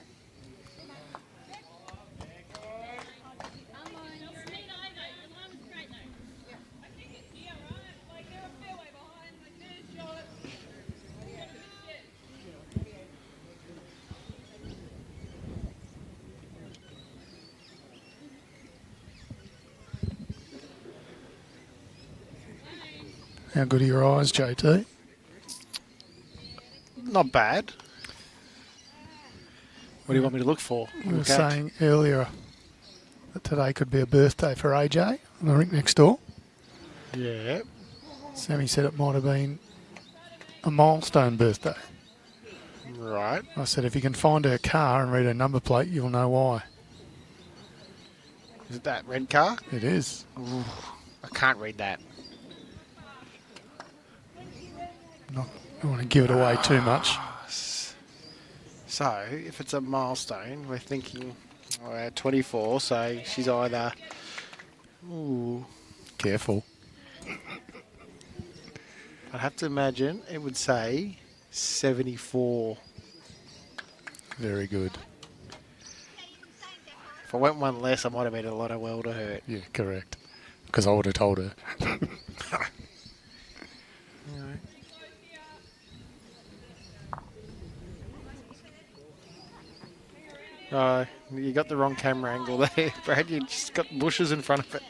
How good are your eyes, JT? Not bad. What do you want me to look for? We were Look at? saying earlier that today could be a birthday for AJ on the rink next door. Yeah. Sammy said it might have been a milestone birthday. Right. I said if you can find her car and read her number plate, you'll know why. Is it that red car? It is. Ooh, I can't read that. Don't want to give it away too much. So, if it's a milestone, we're thinking we're at 24, so she's either... Ooh. Careful. I'd have to imagine it would say 74. Very good. If I went one less, I might have made a lot of well to hurt. Yeah, correct. Because I would have told her. You got the wrong camera angle there, Brad. You just got bushes in front of it.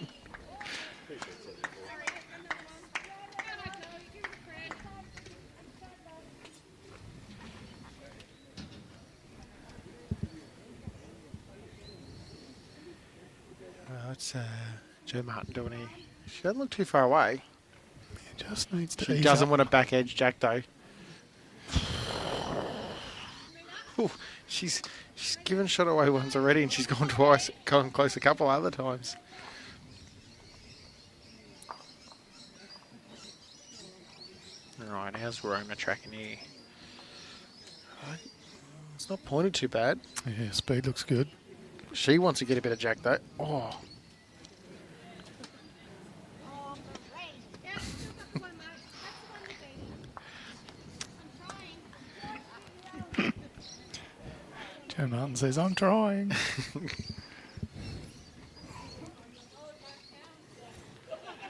It's Joe Martin doing here. She doesn't look too far away. He just needs to She ease doesn't up. want a back edge jack though. Ooh, she's given shot away once already, and she's gone twice, gone close a couple other times. All right, how's Roma tracking here? It's not pointed too bad. Yeah, speed looks good. She wants to get a bit of jack though. Oh, Joe Martin says, I'm trying.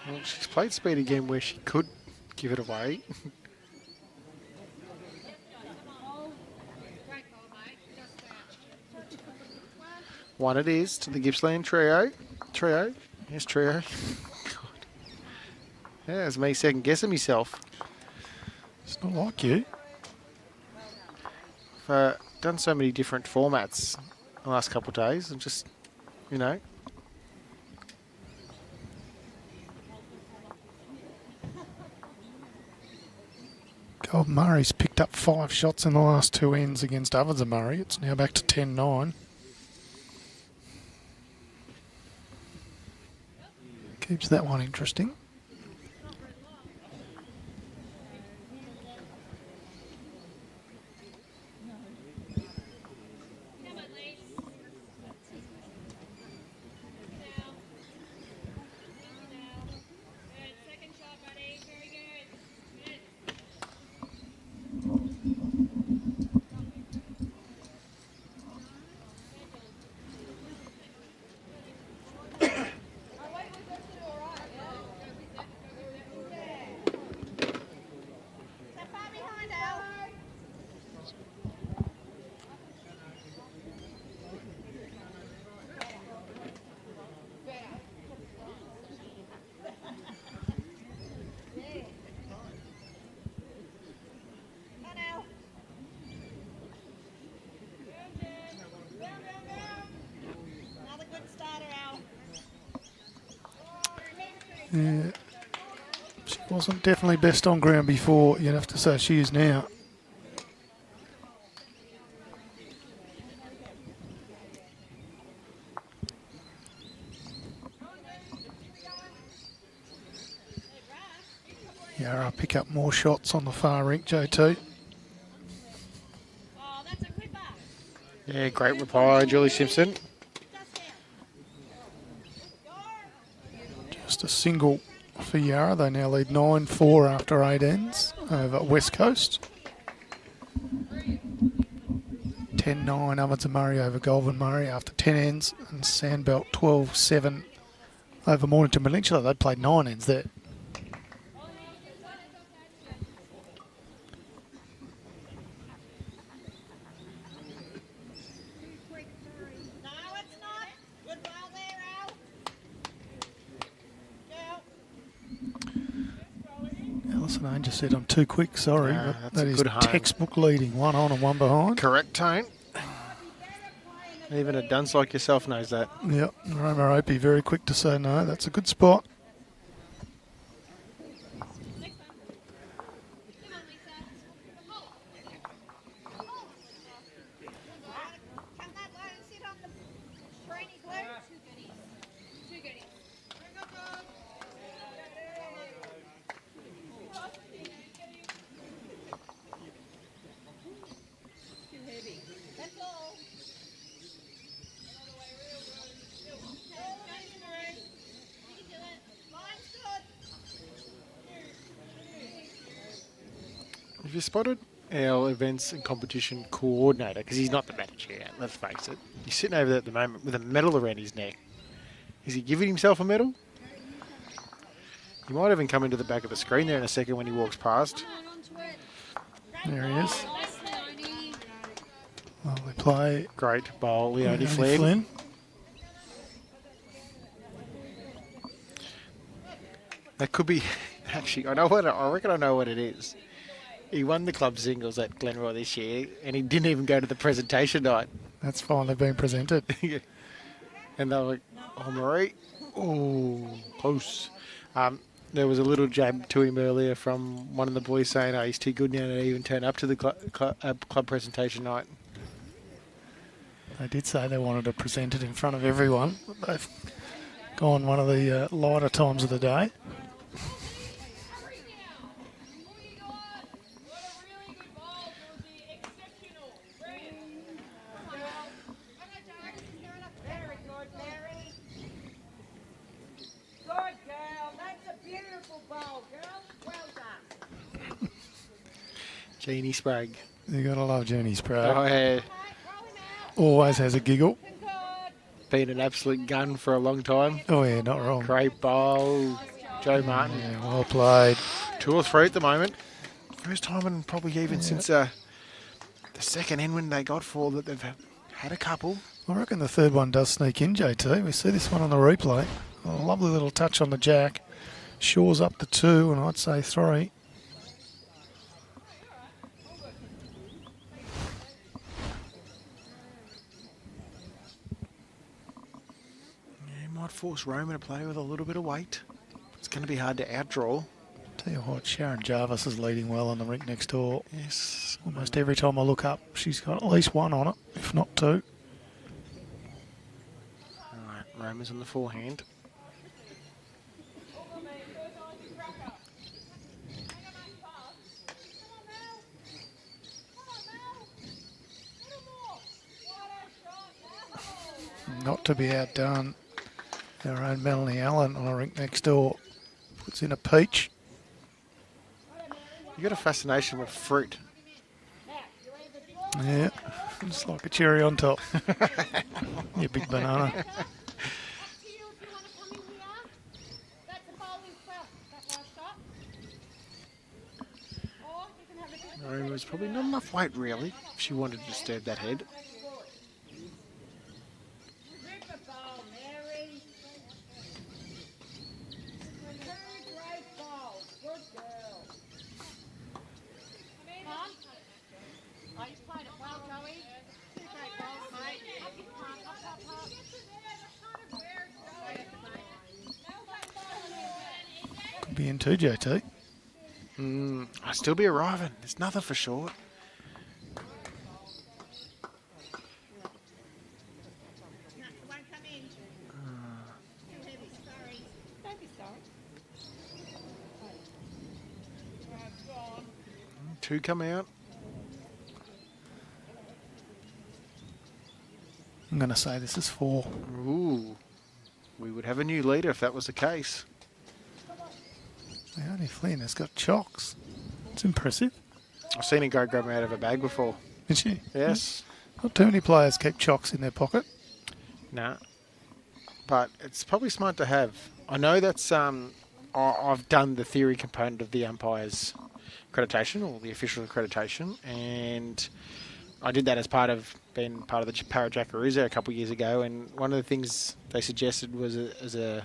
well, she's played speed again where she could give it away. One it is to the Gippsland trio. Yes, trio. God. Yeah, it's me second guessing myself. It's not like you. done so many different formats the last couple of days, and just, you know. Golden Murray's picked up 5 shots in the last 2 ends against Ovens and Murray. It's now back to 10-9. Keeps that one interesting. Yeah, she wasn't definitely best on ground before. You'd have to say she is now. Yarra pick up more shots on the far rink, JT. Yeah, great reply, Julie Simpson. Just a single for Yarra. They now lead 9-4 after 8 ends over West Coast. 10-9 Ovens and Murray over Goulburn Murray after 10 ends, and Sandbelt 12-7 over Mornington Peninsula. They played 9 ends there. Angel said, I'm too quick, sorry. But that is textbook leading. 1 on and 1 behind. Correct, Tone. Even a dunce like yourself knows that. Yep. Roma Opie very quick to say no. That's a good spot. Have you spotted our events and competition coordinator? Because he's not the manager yet, let's face it. He's sitting over there at the moment with a medal around his neck. Is he giving himself a medal? He might even come into the back of the screen there in a second when he walks past. There he is. Lovely play. Great bowl, Leone Flynn. That could be, actually, I reckon I know what it is. He won the club singles at Glenroy this year, and he didn't even go to the presentation night. That's finally been presented. Yeah. And they were like, oh, Marie. Oh, close. There was a little jab to him earlier from one of the boys saying, oh, he's too good now to even turn up to the club presentation night. They did say they wanted to present it in front of everyone. They've gone one of the lighter times of the day. Jeannie Sprague. You gotta love Jeannie Sprague. Oh, yeah. Always has a giggle. Been an absolute gun for a long time. Oh yeah, not wrong. Great bowl, Joe Martin. Yeah, well played. 2 or 3 at the moment. First time in probably even since the second end when they got 4 that they've had a couple. I reckon the third one does sneak in, JT. We see this one on the replay. A lovely little touch on the jack. Shaw's up to 2, and I'd say 3. might force Roma to play with a little bit of weight. It's going to be hard to outdraw. Tell you what, Sharon Jarvis is leading well on the rink next door. Yes. Almost every time I look up, she's got at least one on it, if not two. All right, Roma's on the forehand. Not to be outdone. Our own Melanie Allen on a rink next door puts in a peach. You got a fascination with fruit. Yeah, it's like a cherry on top. Yeah, big banana. Roma's probably not enough weight, really, if she wanted to disturb that head. Could be in too, JT. I'll still be arriving. There's nothing for short. Two come out. I'm going to say this is 4. Ooh. We would have a new leader if that was the case. The only Flynn has got chocks. It's impressive. I've seen him go grab them out of a bag before. Did she? Yes. Not too many players keep chocks in their pocket. Nah. But it's probably smart to have. I know that's I've done the theory component of the umpires accreditation or the official accreditation, and I did that as part of being part of the Para Jackaroos there a couple of years ago. And one of the things they suggested was as a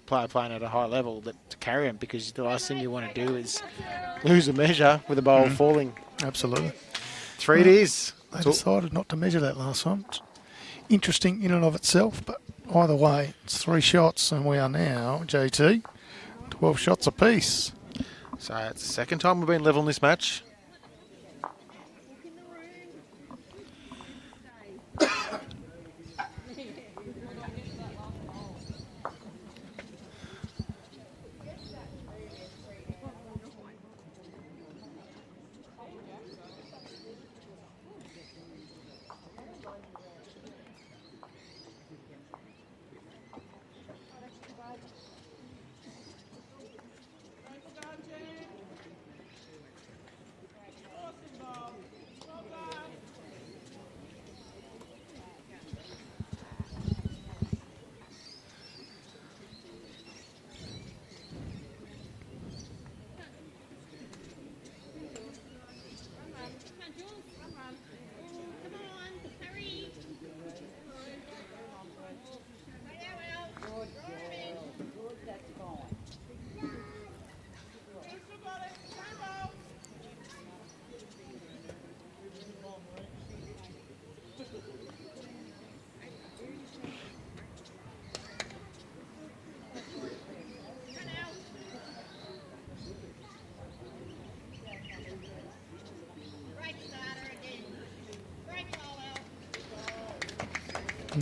player playing at a high level that to carry him, because the last thing you want to do is lose a measure with a bowl falling. Absolutely. 3 it is. They decided not to measure that last one. It's interesting in and of itself, but either way, it's 3 shots, and we are now, JT, 12 shots apiece. So it's the second time we've been level in this match.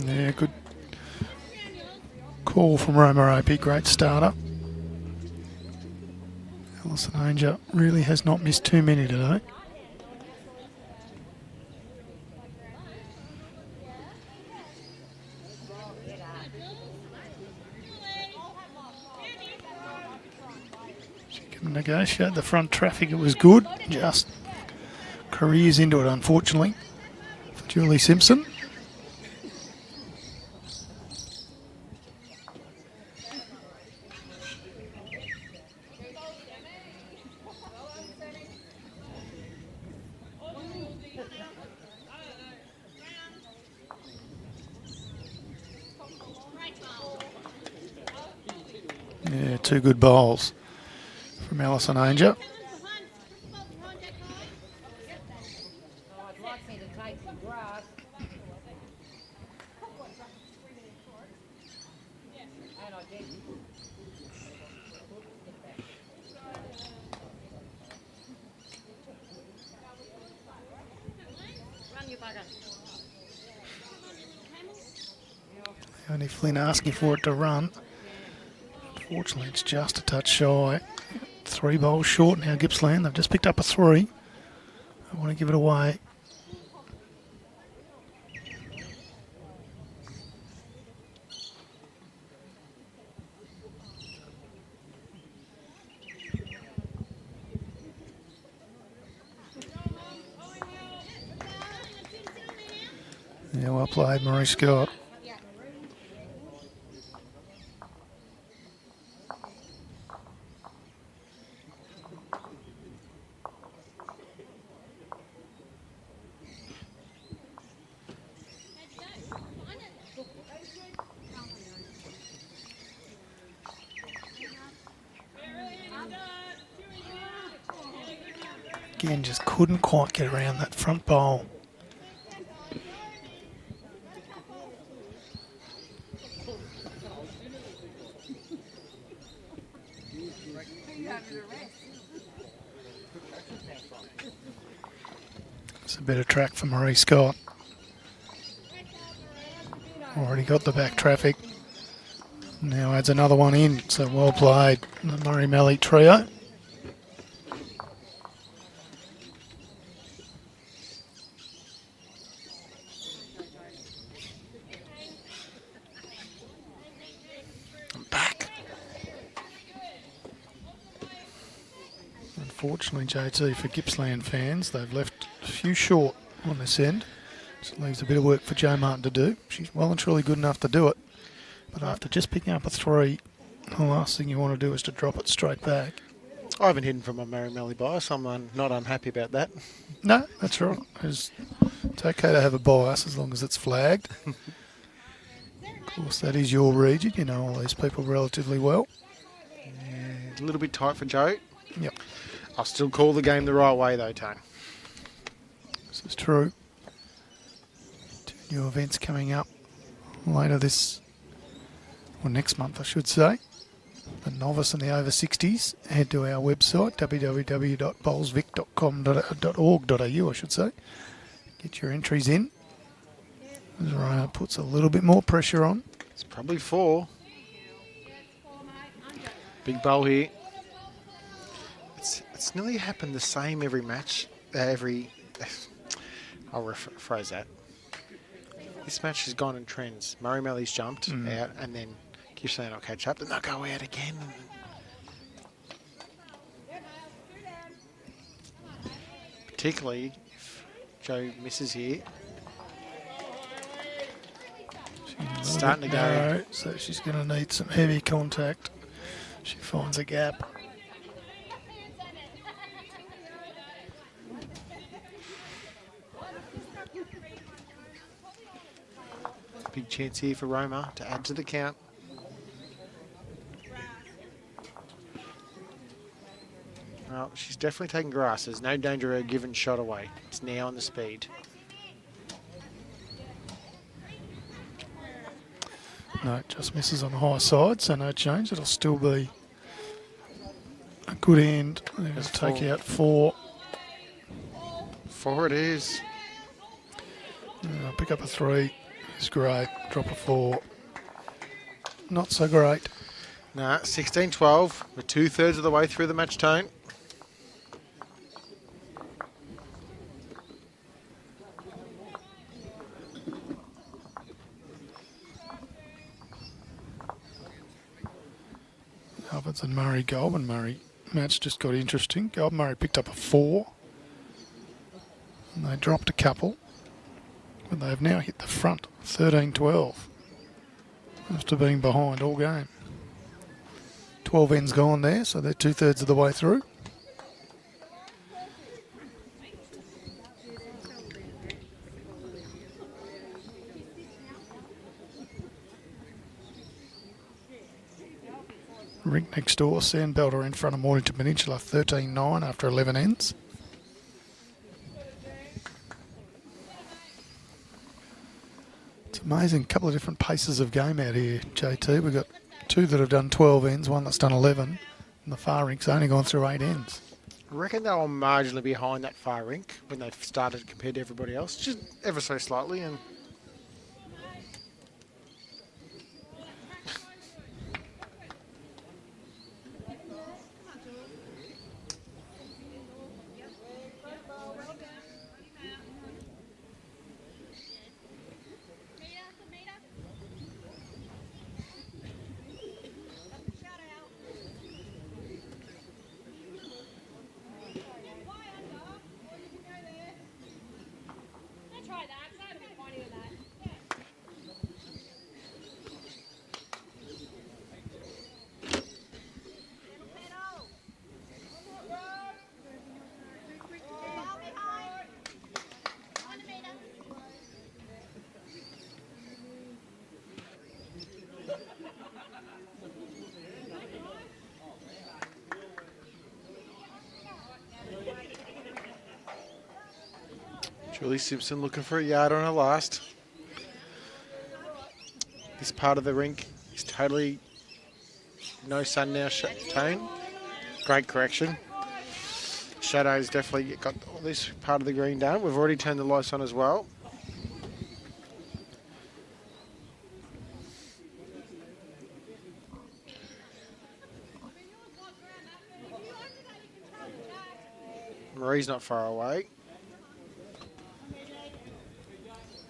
Yeah, good call from Roma OPIE, great starter. Alison Ainger really has not missed too many today. She can negotiate the front traffic, it was good, just careers into it unfortunately for Julie Simpson. Yeah, 2 good bowls from Alison Ainger. Run, you bugger. Only Flynn asking for it to run. Unfortunately, it's just a touch shy. 3 bowls short now, Gippsland. They've just picked up a 3. I want to give it away. Yeah, well played, Marie Scott. Again, just couldn't quite get around that front bowl. It's a better track for Marie Scott. Already got the back traffic. Now adds another one in, so well played. The Murray Mallee trio. Unfortunately, JT, for Gippsland fans, they've left a few short on this end. So it leaves a bit of work for Jo Martin to do. She's well and truly good enough to do it. But after just picking up a 3, the last thing you want to do is to drop it straight back. I haven't hidden from my Mary Melly bias. I'm not unhappy about that. No, that's right. It's okay to have a bias as long as it's flagged. Of course, that is your region. You know all these people relatively well. Yeah, a little bit tight for Jo. Yep. I'll still call the game the right way though, Tone. This is true. 2 new events coming up later this, or next month I should say. The novice and the over 60s. Head to our website, www.bowlsvic.com.org.au I should say. Get your entries in. Zerona puts a little bit more pressure on. It's probably 4. Big bowl here. It's nearly happened the same every match. I'll rephrase that. This match has gone in trends. Murray Melly's jumped out, and then Gibsland will catch up, then they'll go out again. Particularly if Jo misses here. It's starting to go. Narrow, so she's going to need some heavy contact. She finds a gap. Big chance here for Roma to add to the count. Well, she's definitely taking grass. There's no danger of a given shot away. It's now on the speed. No, just misses on the high side, so no change. It'll still be a good end. They're going to take out 4. 4 it is. Pick up a 3. It's great. Drop a 4. Not so great. Nah, 16-12. We're 2/3 of the way through the match, Tone. Alberts and Murray, Goulburn Murray match just got interesting. Goulburn Murray picked up a 4. And they dropped a couple. But they've now hit the front, 13-12. After being behind all game. 12 ends gone there, so they're 2/3 of the way through. Rink next door, Sandbelter in front of Mornington Peninsula, 13-9 after 11 ends. It's amazing, a couple of different paces of game out here, JT. We've got 2 that have done 12 ends, 1 that's done 11, and the far rink's only gone through 8 ends. I reckon they were marginally behind that far rink when they started compared to everybody else, just ever so slightly. And Julie Simpson looking for a yard on her last. This part of the rink is totally no sun now tone. Great correction. Shadow's definitely got all this part of the green done. We've already turned the lights on as well. Marie's not far away.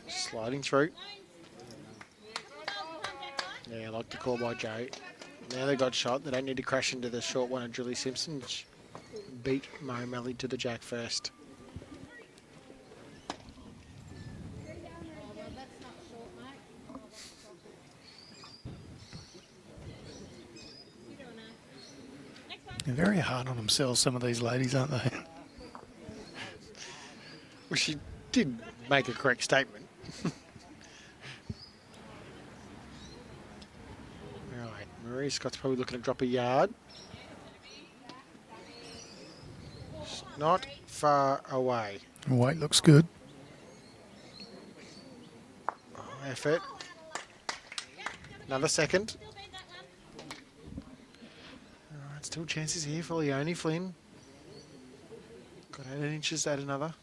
Sliding through. Yeah, I like the call by Joe. Now they got shot. They don't need to crash into the short one of Julie Simpson, which beat Mallee to the jack first. They're very hard on themselves, some of these ladies, aren't they? Well, she did make a correct statement. Right, Marie Scott's probably looking to drop a yard. It's not far away. Weight looks good. Effort. Another second. All right, still chances here for FLYNN. Got 8 inches to add another.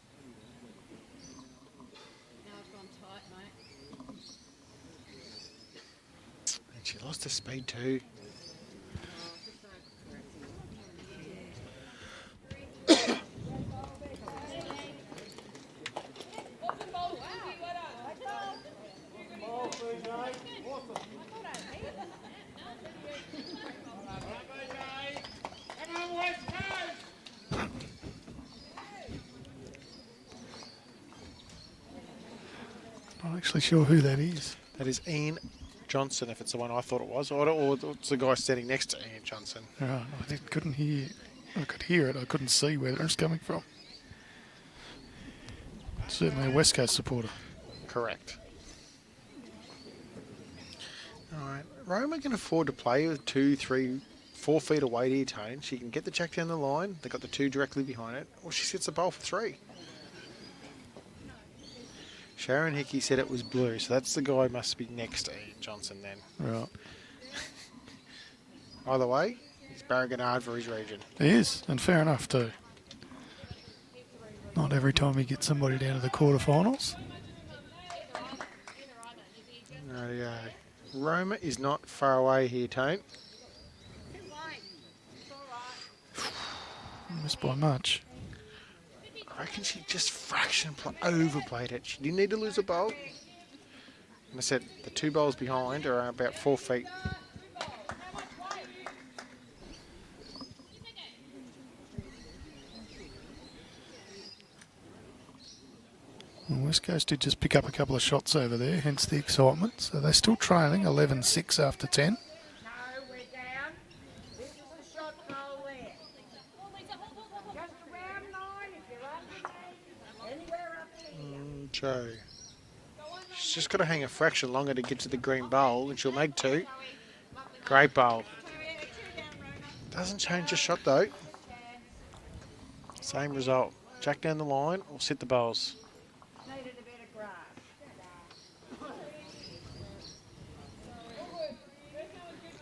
She lost her speed too. Not actually sure who that is. That is Ian Johnson, if it's the one I thought it was, or it's the guy standing next to Ian Johnson. Right, couldn't hear. I could hear it. I couldn't see where it's coming from. Certainly a West Coast supporter. Correct. All right, Roma can afford to play with 2, 3, 4 feet away here, Tone. She can get the jack down the line. They've got the 2 directly behind it, or she sits the bowl for 3. Sharon Hickey said it was blue, so that's the guy must be next to Ian Johnson then. Right. Either way, he's barraging hard for his region. He is, and fair enough too. Not every time you get somebody down to the quarterfinals. Rightio. Roma is not far away here, Tone. Missed by much. I reckon she just overplayed it. She didn't need to lose a bowl. And I said the 2 bowls behind are about 4 feet. Well, West Coast did just pick up a couple of shots over there, hence the excitement. So they're still trailing 11-6 after 10. No, we're down. This is a shot goal there. Just around 9 if you're up. Anywhere up here. Joe. She's just got to hang a fraction longer to get to the green bowl, and she'll make 2. Great bowl. Doesn't change the shot, though. Same result. Jack down the line or sit the bowls. Needed a bit of grass.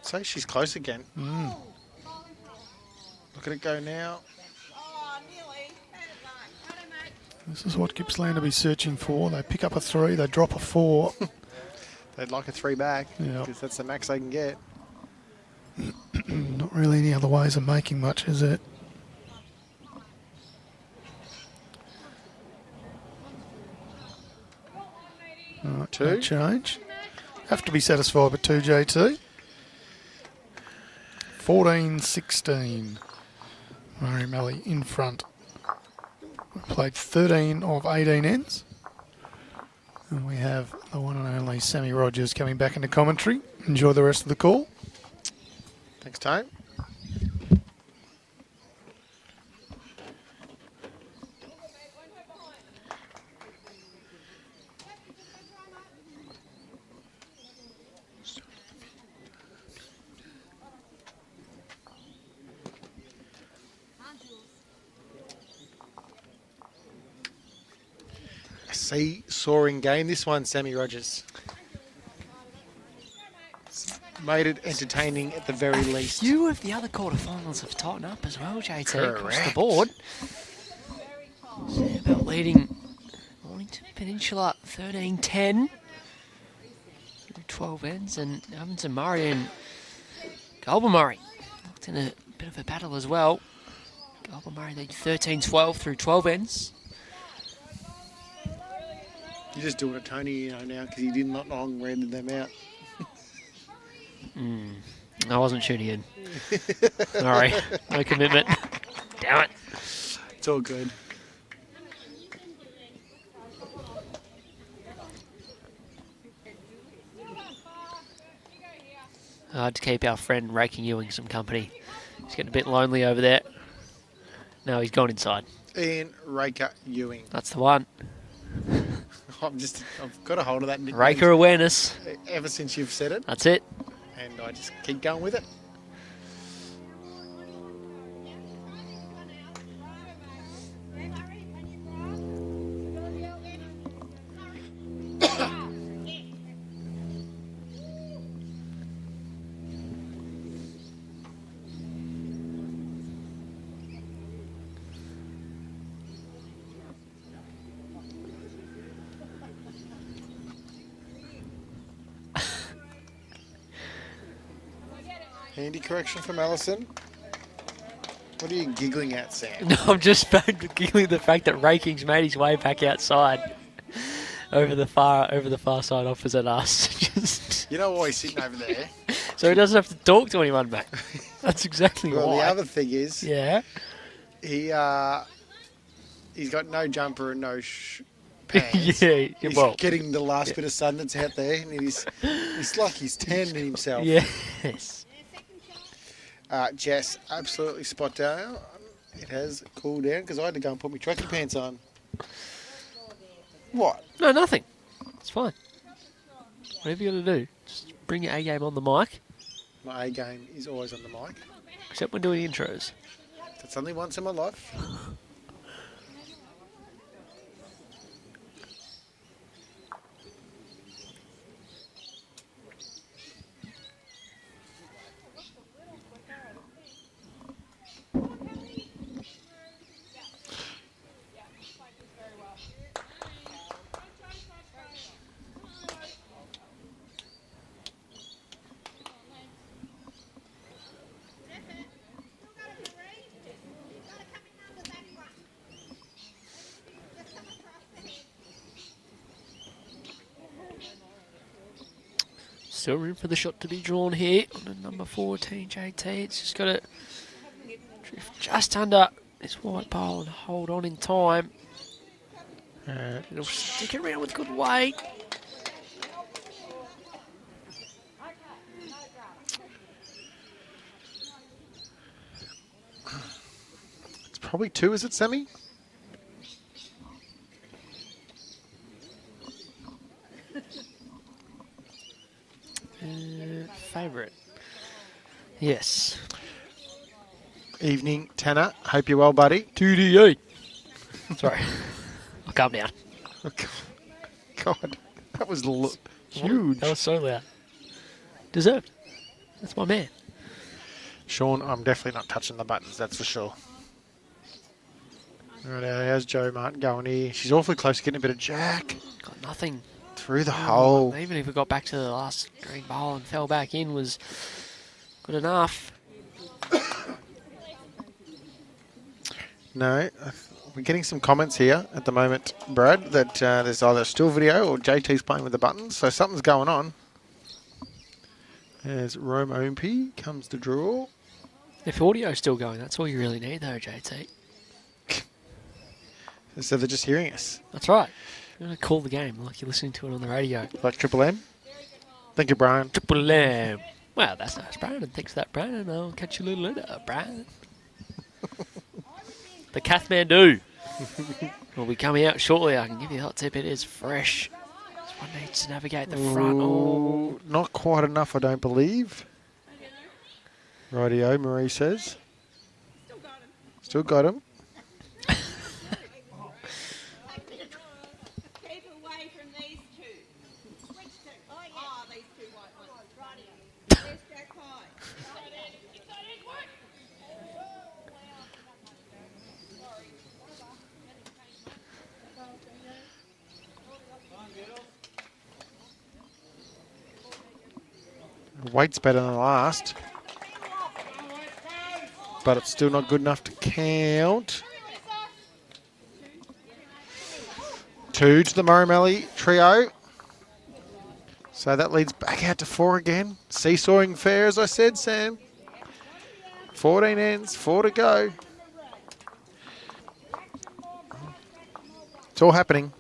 So she's close again. Mm. Look at it go now. Oh, nearly. Had it, mate. This is what Gippsland will be searching for. They pick up a 3, they drop a 4. They'd like a 3 back Yeah. because that's the max they can get. Not really any other ways of making much, is it? Right, 2. no change. Have to be satisfied with 2, JT. 14-16. Mallee in front. We played 13 of 18 ends. And we have the one and only Sammy Rogers coming back into commentary. Enjoy the rest of the call. Thanks, Tone. Soaring game. This one, Sammy Rogers. Made it entertaining at the very A least. few of the other quarterfinals have tightened up as well, JT, across the Correct. board. About leading Mornington Peninsula 13-10 through 12 ends, and Evans and Murray and Murray locked in a bit of a battle as well. Murray lead 13-12 through 12 ends. You're just doing it, Tony, now because he did not long rounded them out. I wasn't shooting in. Sorry, no commitment. Damn it. It's all good. Hard to keep our friend Raking Ewing some company. He's getting a bit lonely over there. No, he's gone inside. Ian Raker Ewing. That's the one. I've got a hold of that nickname Raker awareness. ever since you've said it, That's it. and I just keep going with it. Handy correction from Allison. What are you giggling at, Sam? No, I'm just giggling at the fact that Raking's made his way back outside over the far side opposite us. Just You know why he's sitting over there? so he doesn't have to talk to anyone, mate. That's exactly Well, why. the other thing is, Yeah. he's got no jumper and no pants. Yeah. He's Well. getting the last bit of sun that's out there, and it's like he's tanning himself. Yes. Jess, absolutely spot down. It has cooled down because I had to go and put my truckie pants on. What? No, nothing. It's fine. Whatever you got to do, just bring your A game on the mic. My A game is always on the mic. Except when doing intros. That's only once in my life. Still room for the shot to be drawn here on the number 14 JT. It's just got to drift just under this white pole and hold on in time. It'll stick around with good weight. It's probably 2, is it, Sammy? Favourite. Yes. Evening, Tanner. Hope you're well, buddy. 2DE. Sorry. I'll calm down. God, that was huge. That was so loud. Deserved. That's my man. Sean, I'm definitely not touching the buttons, that's for sure. All right, how's Joe Martin going here? She's awfully close to getting a bit of jack. Got nothing. Through the hole. Even if we got back to the last green bowl and fell back in was good enough. No, we're getting some comments here at the moment, Brad, that there's either a still video or JT's playing with the buttons, so something's going on. As Rome OPIE comes to draw. If audio's still going, that's all you really need though, JT. So they're just hearing us. That's right. You're going to call the game like you're listening to it on the radio. Like Triple M? Thank you, Brian. Triple M. Well, that's nice, Brandon. Thanks for that, Brandon. I'll catch you a little later, Brandon. The Kathmandu will be coming out shortly. I can give you a hot tip. It is fresh. This one needs to navigate the front. Oh, not quite enough, I don't believe. Rightio, Marie says. Still got him. Keep away from these two. Which two? Oh, these two white ones. Rightio. There's Jack High. Weight's better than last. But it's still not good enough to count. 2 to the Mallee trio. So that leads back out to 4 again. Seesawing fair, as I said, Sam. 14 ends, 4 to go. It's all happening.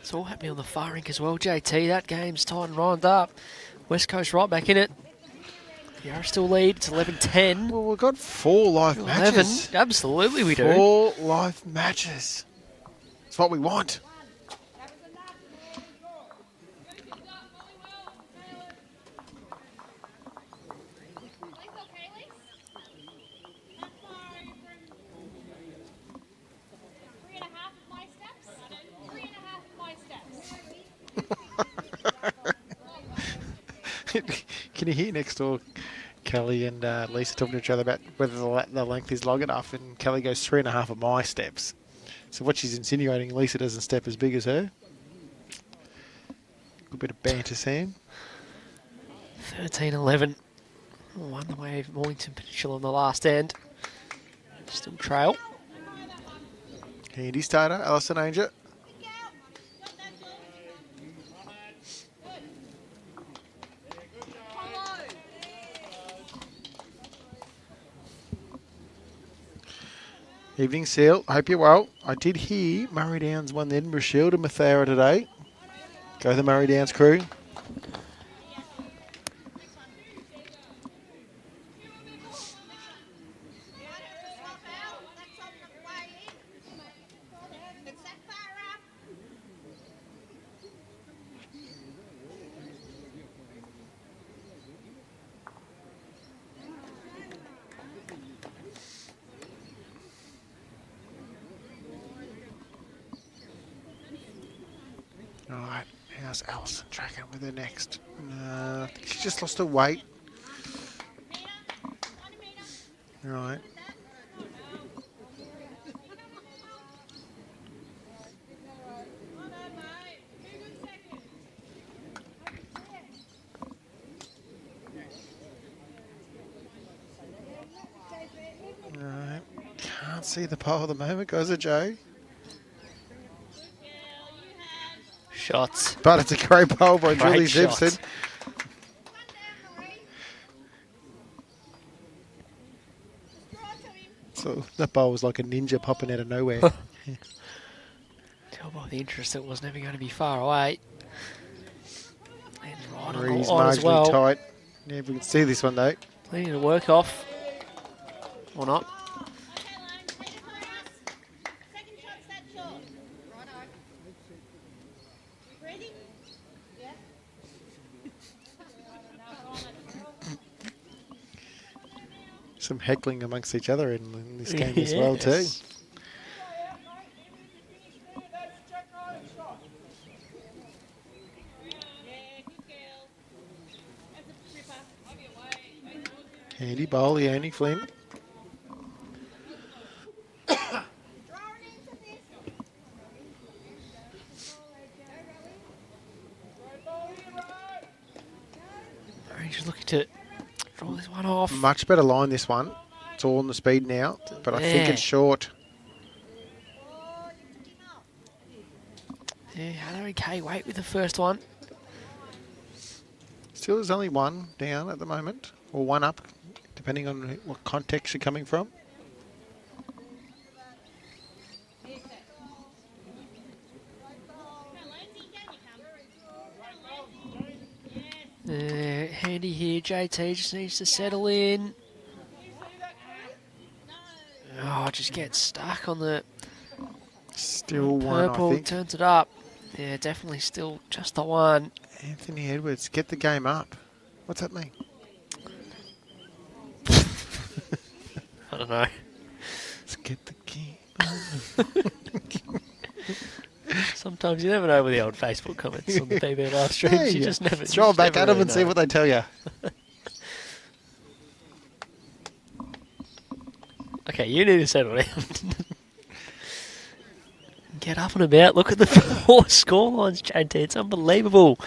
it's all happening on the far rink as well, JT. That game's tied and rhymed up. West Coast right back in it. Yarra still lead. It's 11-10. Well, we've got 4 live 11. matches. Absolutely we do. 4 live matches. It's what we want. Can you hear next door Kelly and Lisa talking to each other about whether the length is long enough, and Kelly goes 3.5 of my steps. So what she's insinuating, Lisa doesn't step as big as her. Good bit of banter, Sam. 13-11. One away of Mornington Peninsula on the last end. Still trail. Handy starter, Alison Ainger. Evening, Seal. Hope you're well. I did hear Murray Downs won the Edinburgh Shield in Mathara today. Go the Murray Downs crew. Alright, how's Alison tracking with her next? I think she just lost her weight. Right. Alright. Can't see the pole at the moment, goes it, Joe? Shots. But it's a great pole by Great Julie shot. Gibson. So that bowl was like a ninja popping out of nowhere. Tell by the interest, it was never going to be far away. And right on Marie's the line as marginally well. tight. Yeah, we can see this one though. Plenty to work off. Or not. Some heckling amongst each other in this game as well too. Handy bowl, the only Flynn. He's looking to draw this one off. Much better line, this one. It's all on the speed now, but I think it's short. Yeah, had an okay weight with the first one. Still, there's only one down at the moment, or one up, depending on what context you're coming from. Handy here, JT just needs to settle in. Oh, just gets stuck on the Still one, purple, I think. turns it up. Yeah, definitely still just the one. Anthony Edwards, get the game up. What's that mean? I don't know. Let's get the game up. Sometimes you never know with the old Facebook comments on the PB live streams. Yeah, you yeah. just never. Throw you it back never at them really and see know. what they tell you. Okay, you need to settle down. Get up and about. Look at the 4 scorelines, JT. It's unbelievable.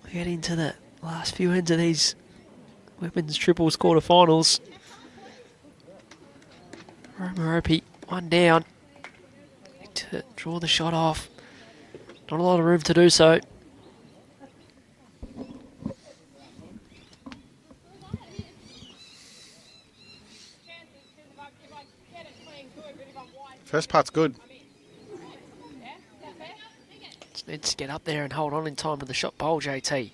We get into the last few ends of these women's triples quarterfinals. Opie, one down. Need to draw the shot off. Not a lot of room to do so. First part's good. Just needs to get up there and hold on in time to the shot bowl, JT.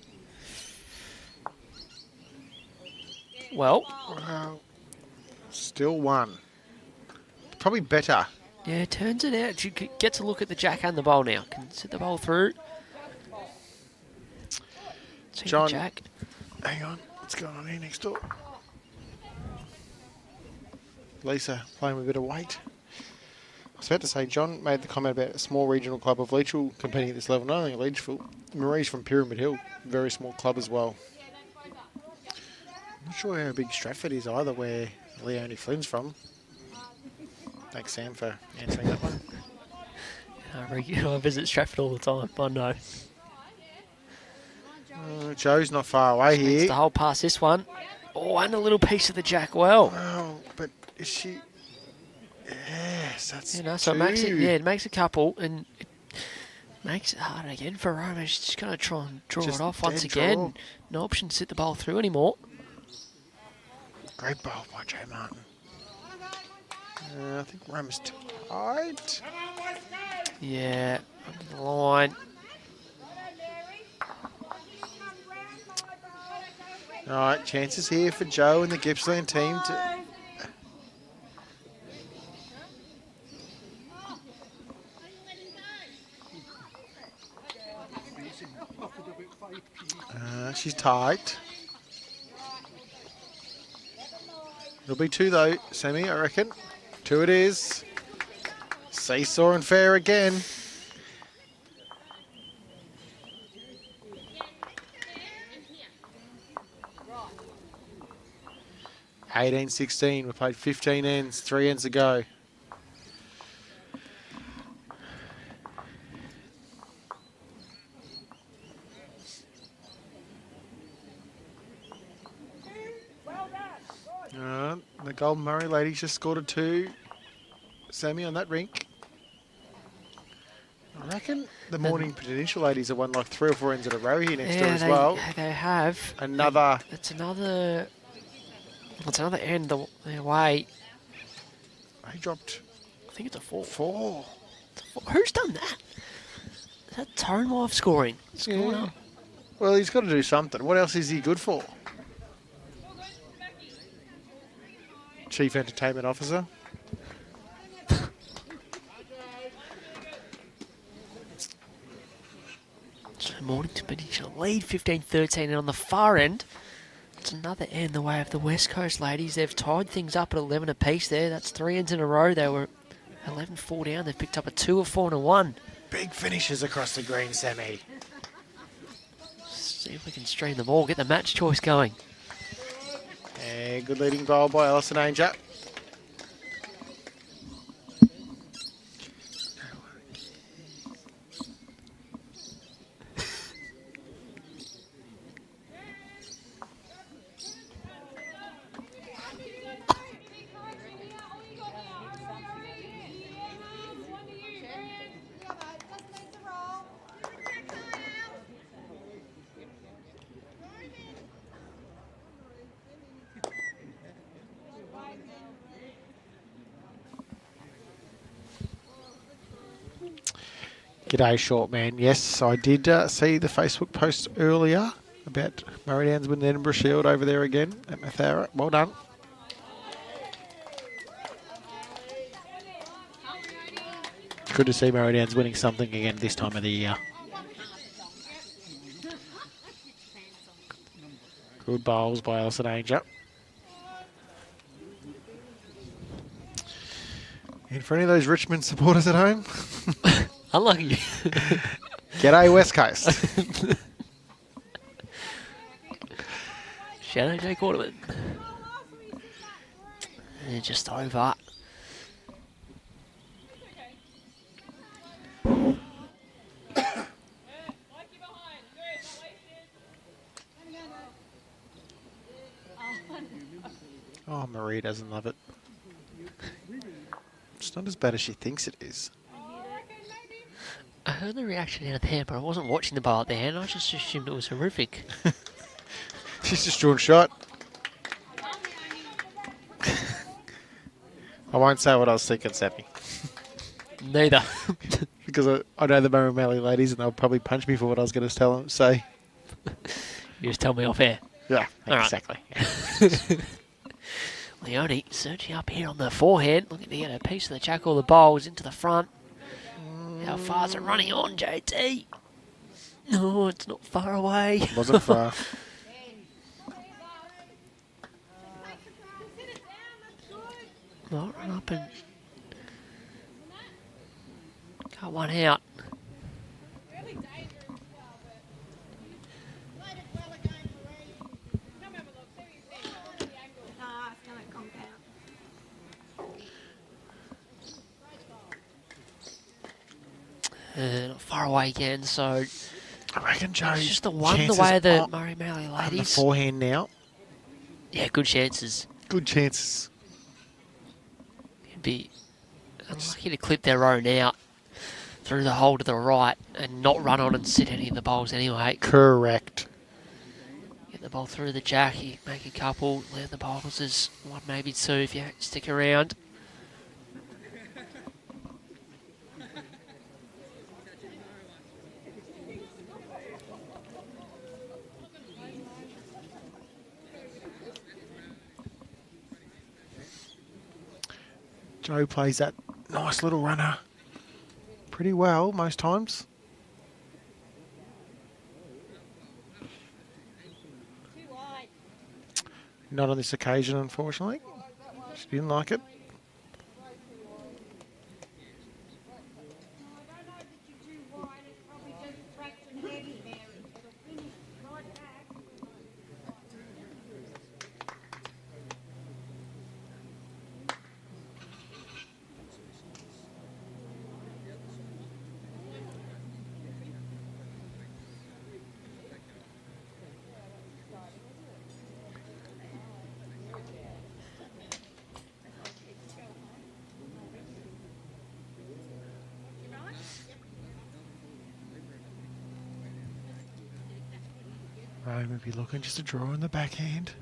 Well, Still one. Probably better. yeah, turns it out. You get to look at the jack and the bowl now. Can sit the bowl through. See John. the jack. Hang on. What's going on here next door? Lisa playing with a bit of weight. I was about to say, John made the comment about a small regional club of Leachville competing at this level. Not only at Leachville, Marie's from Pyramid Hill, very small club as well. Not sure how big Stratford is either, where Leonie Flynn's from. Thanks, Sam, for answering that one. I visit Stratford all the time. I know. Joe's not far away Needs here. to hold past this one. Oh, and a little piece of the jack well. Oh, but is she... Yes, that's You know, so it makes it, yeah, it makes a couple, and it makes it hard again for Roma. She's just going to try and draw Just it off once dead again. draw. No option to sit the ball through anymore. Great bowl by Joe Martin. I think Roma's tight. Yeah, under the line. All right, chances here for Joe and the Gibsland team to... she's tight. It'll be 2 though, Sammy, I reckon. 2 it is. Seesaw and fair again. Right. 18-16. We played 15 ends, 3 ends to go. The Golden Murray ladies just scored a 2. Sammy on that rink. I reckon the Morning Peninsula ladies have won like 3 or 4 ends in a row here next door as well. They have. Another. It's another end their way. He dropped. I think it's a 4. 4. Who's done that? Is that Tone Wife scoring? Scoring Yeah. up. Well, he's got to do something. What else is he good for? Chief Entertainment Officer. So Mornington Peninsula lead 15-13, and on the far end, it's another end the way of the West Coast ladies. They've tied things up at 11 apiece there. That's 3 ends in a row. They were 11-4 down. They've picked up a 2, a 4 and a 1. Big finishes across the green, Sammy. See if we can stream them all, get the match choice going. And good leading bowl by Alison Ainger. G'day, short man. Yes, I did see the Facebook post earlier about Murray Downs winning the Edinburgh Shield over there again at Mathara. Well done. Good to see Murray Downs winning something again this time of the year. Good bowls by Alison Ainger. And for any of those Richmond supporters at home, Unlucky. g'day West Coast. Shadow J. Quarterman. And just over. Oh, Marie doesn't love it. It's not as bad as she thinks it is. I heard the reaction out there, but I wasn't watching the bowl at the end. I just assumed it was horrific. She's just drawn shot. I won't say what I was thinking, Sammy. Neither. Because I know the Murray Mallee ladies and they'll probably punch me for what I was going to tell them. Say, You just tell me off air. yeah, All right. exactly. Leone searching up here on the forehand, looking to get a piece of the jack or the bowls into the front. How far is it running on, JT? No, it's not far away. Wasn't far. Well, run up and got one out. Not far away again, so I reckon Joe. it's just the one the way the Murray Mallee on the ladies. forehand now. Yeah, good chances. Good chances. It'd be unlucky to clip their own out through the hole to the right and not run on and sit any of the bowls anyway. Correct. Get the ball through the jack, you make a couple, land the bowls as one, maybe two if you stick around. Joe plays that nice little runner pretty well most times. Not on this occasion, unfortunately. She didn't like it. Rome would be looking just to draw in the backhand.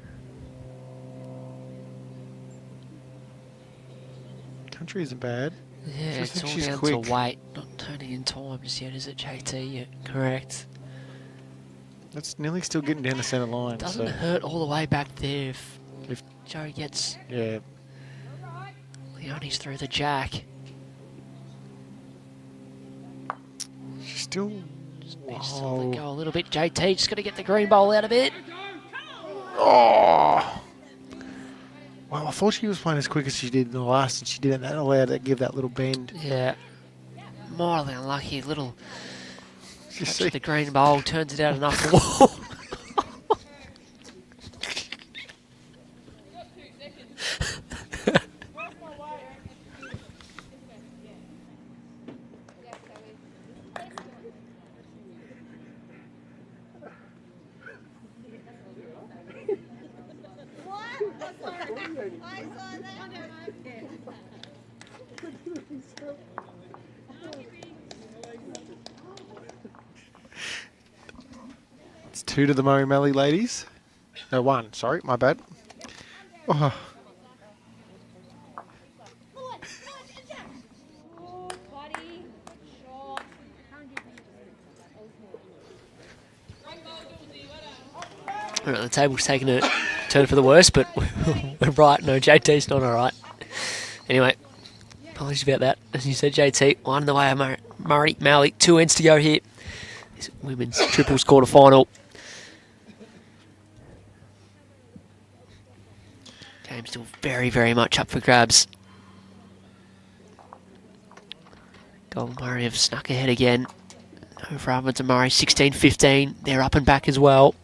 Country isn't bad. Yeah, Just it's think all she's down quick. to weight, not turning in time just yet, is it, JT? You're correct. That's nearly still getting down the centre line. Doesn't so hurt all the way back there if If- Joe gets yeah, Leone's through the jack. she's still. Just to let go a little bit. JT just got to get the green bowl out of it. Oh! Well, I thought she was playing as quick as she did in the last, and she didn't allow to give that little bend. Yeah. Mildly unlucky. Little You touch see? of the green bowl turns it out enough for It's 2 to the Mallee ladies. No, 1. Sorry, my bad. Oh. The table's taking a turn for the worse, but we're right. No, JT's not all right. Anyway, apologies about that. As you said, JT, 1 in the way of Murray. Mallee, 2 ends to go here. This women's triples quarter final. Game's still very, very much up for grabs. Golden Murray have snuck ahead again. Over Ovens and Murray, 16-15. They're up and back as well.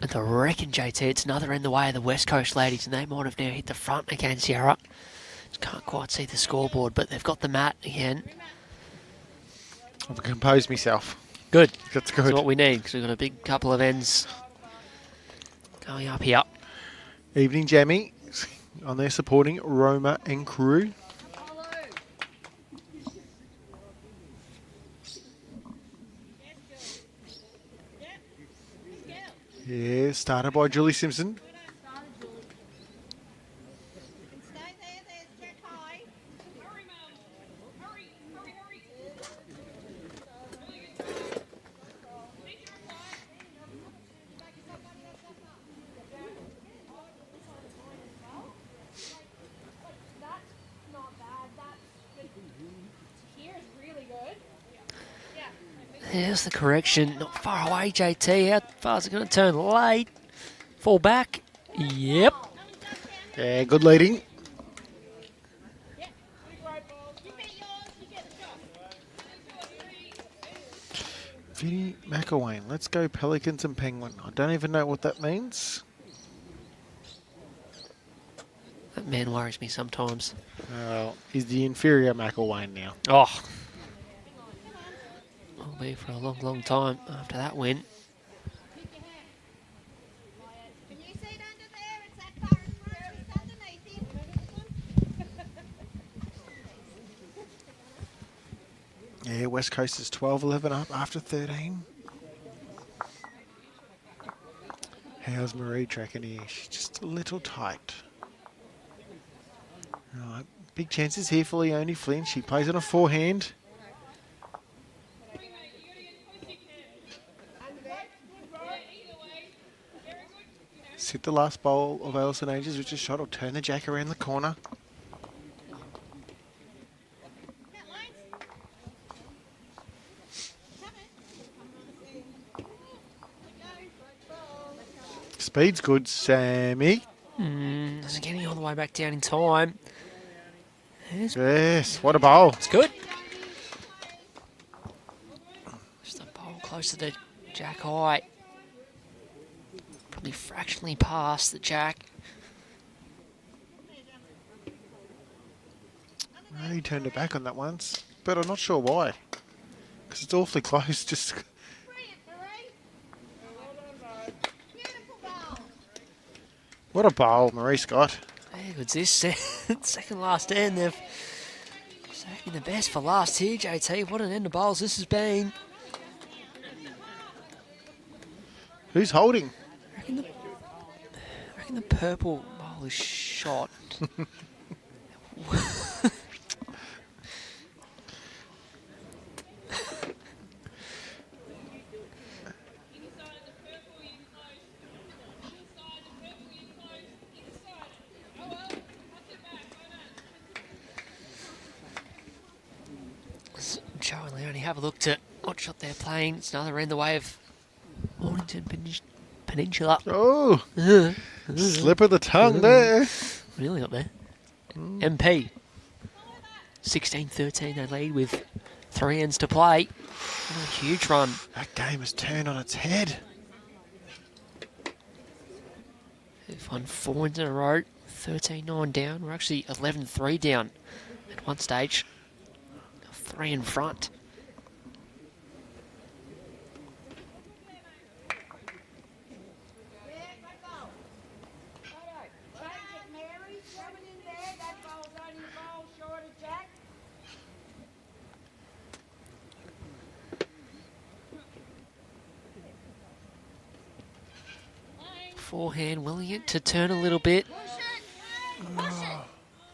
And I reckon, JT, it's another in the way of the West Coast ladies, and they might have now hit the front against Yarra. Just can't quite see the scoreboard, but they've got the mat again. I've composed myself. Good. That's good. That's what we need, because we've got a big couple of ends going up here. Evening Jammy on there supporting Roma and crew. Yeah, started by Julie Simpson. There's the correction. Not far away, JT. How far is it going to turn late? Fall back. Yep. Yeah, good leading. Vinnie McElwain. Let's go Pelicans and Penguin. I don't even know what that means. That man worries me sometimes. Well, he's the inferior McElwain now. Oh. Will be for a long, long time after that win. Can you see it under there? It's that current road. It's underneath him. Yeah, West Coast is 12-11 up after 13. How's Marie tracking here? She's just a little tight. Right, big chances here for Leonie Flynn. She plays on a forehand. Hit the last bowl of Alison Ages, which is shot. Will turn the jack around the corner. Speed's good, Sammy. Doesn't get any all the way back down in time. Yes, what a bowl. It's good. Just a bowl close to the jack high. Probably fractionally past the jack. He turned it back on that once, but I'm not sure why. Because it's awfully close. Just what a bowl, Marie Scott. How good's this? Second last end. They've saving the best for last here, JT. What an end of bowls this has been. Who's holding? I reckon the purple bowl is shot. Joe and Leonie have a look to what shot they're playing. It's another end the way of Mornington Peninsula. Oh, slip of the tongue there. Really up there. MP. 16-13 they lead with 3 ends to play. What a huge run. That game has turned on its head. They've won 4 wins in a row. 13-9 down. We're actually 11-3 down at one stage. 3 in front. Forehand willing it to turn a little bit. I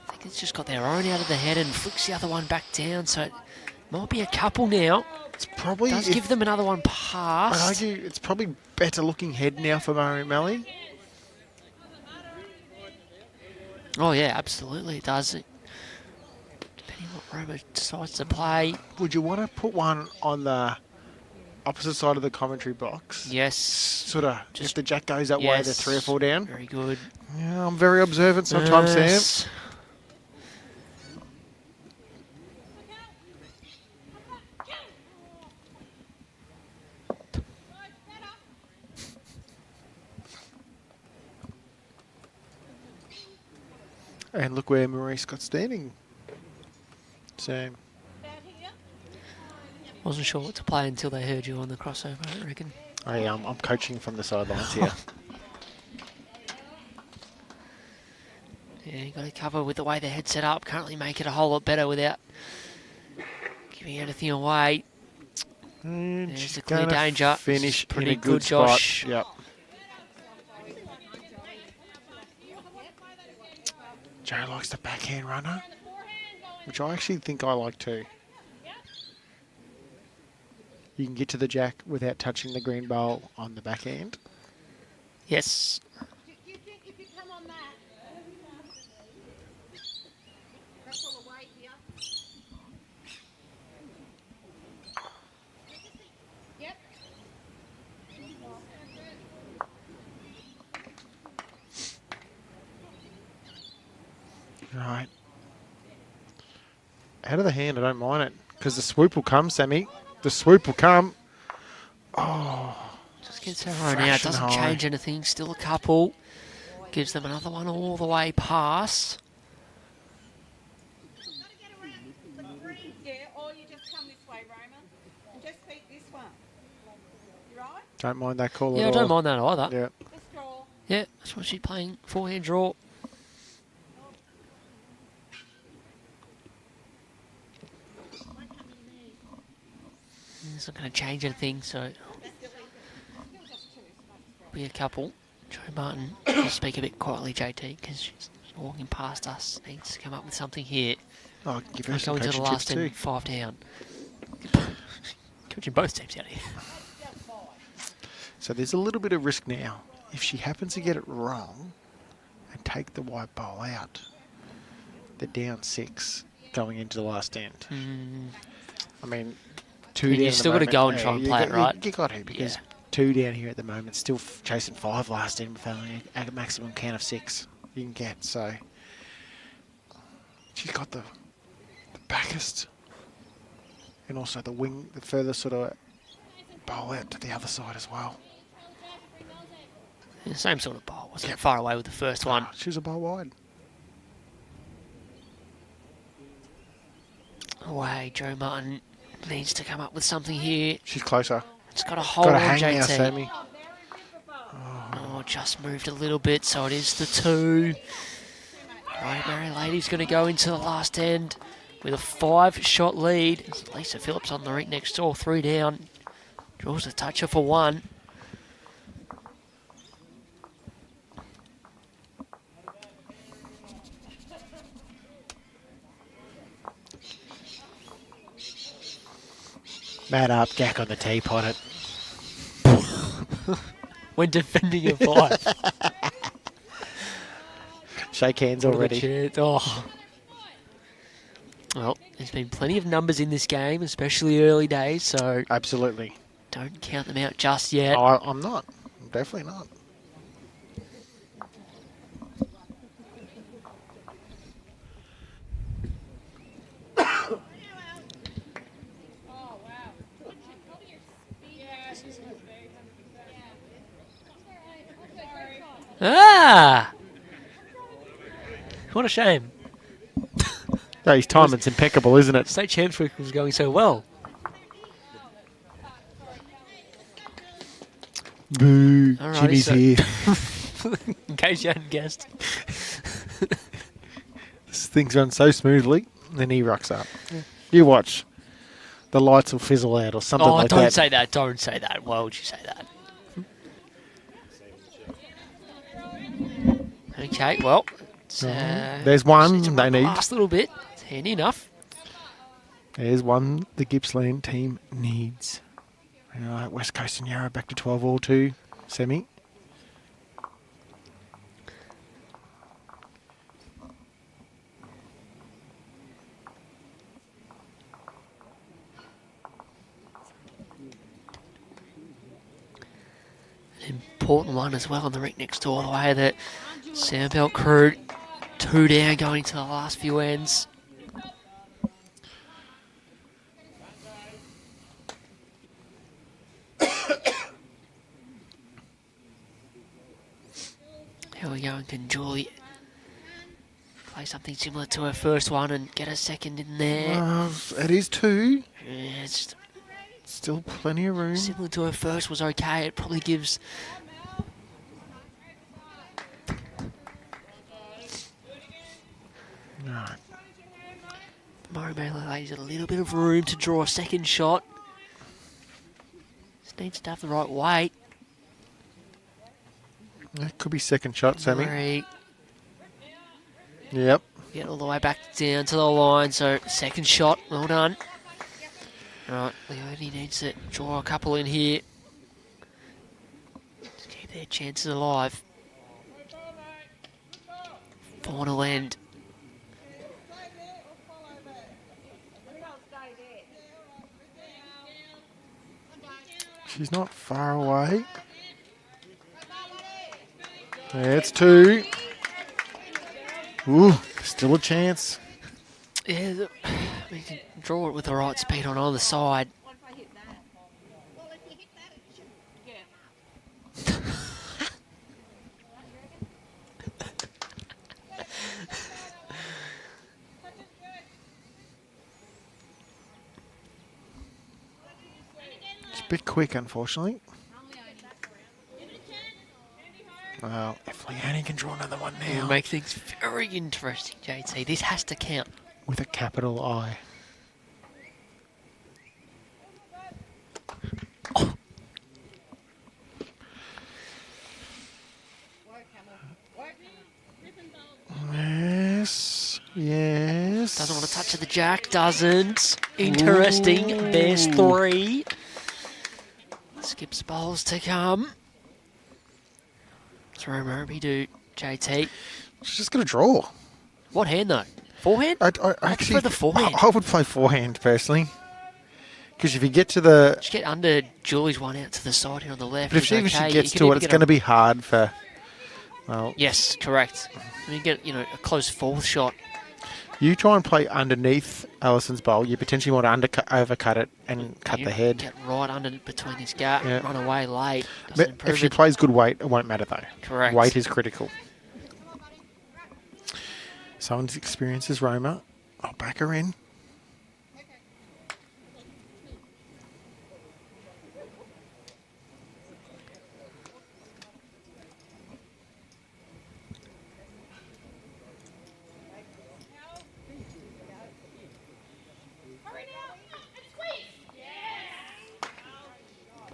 think it's just got their own out of the head and flicks the other one back down. So it might be a couple now. It's probably... Does give them another one past. I'd argue it's probably better looking head now for Mallee. Oh, yeah, absolutely it does. Depending what Roma decides to play. Would you want to put one on the opposite side of the commentary box? Yes. Sort of, if the jack goes that way, yes. they're 3 or 4 down. Very good. Yeah, I'm very observant sometimes, Sam. And look where Maurice got standing. Sam. Wasn't sure what to play until they heard you on the crossover, I reckon. I'm coaching from the sidelines here. Yeah, you got to cover with the way the head's set up. Can't really make it a whole lot better without giving anything away. There's She's a clear gonna danger. finish Pretty in a good Josh. spot. Yep. Joe likes the backhand runner, which I actually think I like too. You can get to the jack without touching the green bowl on the backhand. Yes. If you come on that, that's all the weight here. Yep. Right. Out of the hand, I don't mind it, because the swoop will come, Sammy. The swoop will come. Oh. Just gets her own out. Doesn't change anything. Still a couple. Gives them another one all the way past. Yeah, or you just come this way, Roman, and just beat this one. You right? Don't mind that call Yeah, I at all. don't mind that either. Yeah. Just draw. Yeah, that's what she's playing. Forehand draw. It's not going to change anything, so be a couple. Joe Martin, I'll speak a bit quietly, JT, because she's walking past us. Needs to come up with something here. Oh, give her Go some into the coaching last tips too. 10, 5 down. Coaching both teams out here. So there's a little bit of risk now. If she happens to get it wrong and take the white ball out, they're down 6 going into the last end. I mean, 2 down. You've still got to go and try and play it right. You got to, because 2 down here at the moment, still chasing 5 last end with only a maximum count of 6 you can get. So she's got the backest and also the wing, the further sort of bowl out to the other side as well. Yeah, same sort of bowl. Wasn't far away with the first one. She was a bowl wide. Away, Joe Martin needs to come up with something here. She's closer. It's got a hold Got to on hang JT. now, Sammy. Oh, just moved a little bit, so it is the 2. Right, Mary Lady's going to go into the last end with a 5-shot lead. There's Lisa Phillips on the rink next door, 3 down. Draws a toucher for 1. Mad up, Jack on the teapot it. When defending a 5. Shake hands already. Oh. Well, there's been plenty of numbers in this game, especially early days, so Absolutely. don't count them out just yet. Oh, I'm not. I'm definitely not. Ah! What a shame. No, his timing's impeccable, isn't it? State Champs Week was going so well. Boo. Alrighty, Jimmy's so- here. In case you hadn't guessed. Things run so smoothly, and then he rocks up. You watch. The lights will fizzle out or something like don't that. say that. Don't say that. Why would you say that? Okay, well, it's, There's one it's they need. last little bit. It's handy enough. There's one the Gippsland team needs. West Coast and Yarra back to 12 all 2 semi. An important one as well on the rink next door, the way that Sandbelt crew 2 down going to the last few ends. Here we go, and can Julie play something similar to her first one and get a second in there? It is 2. Yeah, it's Still plenty of room. similar to her first was okay. It probably gives Right. Moama ladies a little bit of room to draw a second shot. Just needs to have the right weight. That could be second shot, Sammy. Three. Yep. Get all the way back down to the line. So second shot, well done. Right, Leone needs to draw a couple in here to keep their chances alive. Final end. She's not far away. It's 2. Ooh, still a chance. Yeah, we can draw it with the right speed on either side. It's a bit quick, unfortunately. Well, if FLYNN can draw another one It'll now make things very interesting, JT. This has to count. with a capital I. Yes, yes. Doesn't want to touch the jack, doesn't. Interesting. There's 3. Skips bowls to come. Throw Murphy to JT. She's just going to draw. What hand though? Forehand? I actually prefer the forehand. I would play forehand personally. Because if you get to the... Just get under Julie's one out to the side here on the left. But if It's she okay. gets You can to it, even it's get going to be hard for... Well, Yes, correct. And you get, a close fourth shot. you try and play underneath Allison's bowl, you potentially want to overcut it and cut You the head. Get right under between this gap, Yeah. run away late. Doesn't But improve if she it. plays good weight, it won't matter though. Correct. Weight is critical. Someone's experience is Roma. I'll back her in.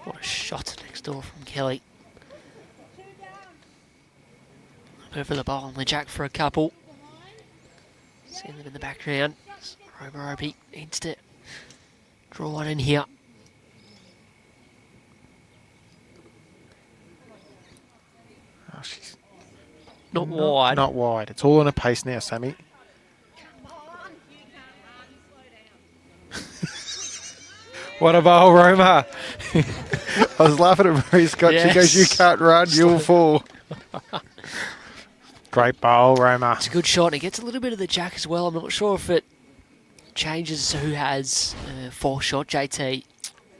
What a shot next door from Kelly. Over the bowl on the jack for a couple. See them in the background. Roma Opie needs to draw one in here. Oh, she's Not wide. Not wide. It's all on a pace now, Sammy. What a bowl, Roma. I was laughing at Mary Scott. She goes, you can't run, you'll fall. Great bowl, Roma. It's a good shot. It gets a little bit of the jack as well. I'm not sure if it changes who has fourth shot, JT.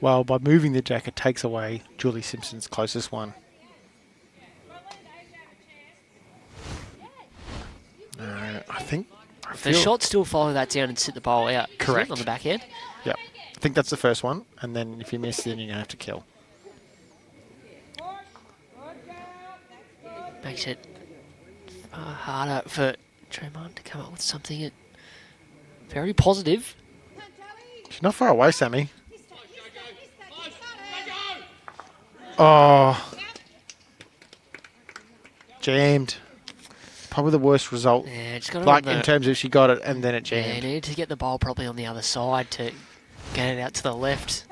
Well, by moving the jack, it takes away Julie Simpson's closest one. I think... The shot still follow that down and sit the bowl out. isn't it, Correct. on the back end. Yep. I think that's the first one. And then if you miss, then you're going to have to kill. Makes it harder for Tremont to come up with something very positive. She's not far away, Sammy. Oh. Jammed. Probably the worst result. Yeah, just got it Like on the, in terms of she got it and then it yeah, jammed. needed to get the ball probably on the other side to get it out to the left.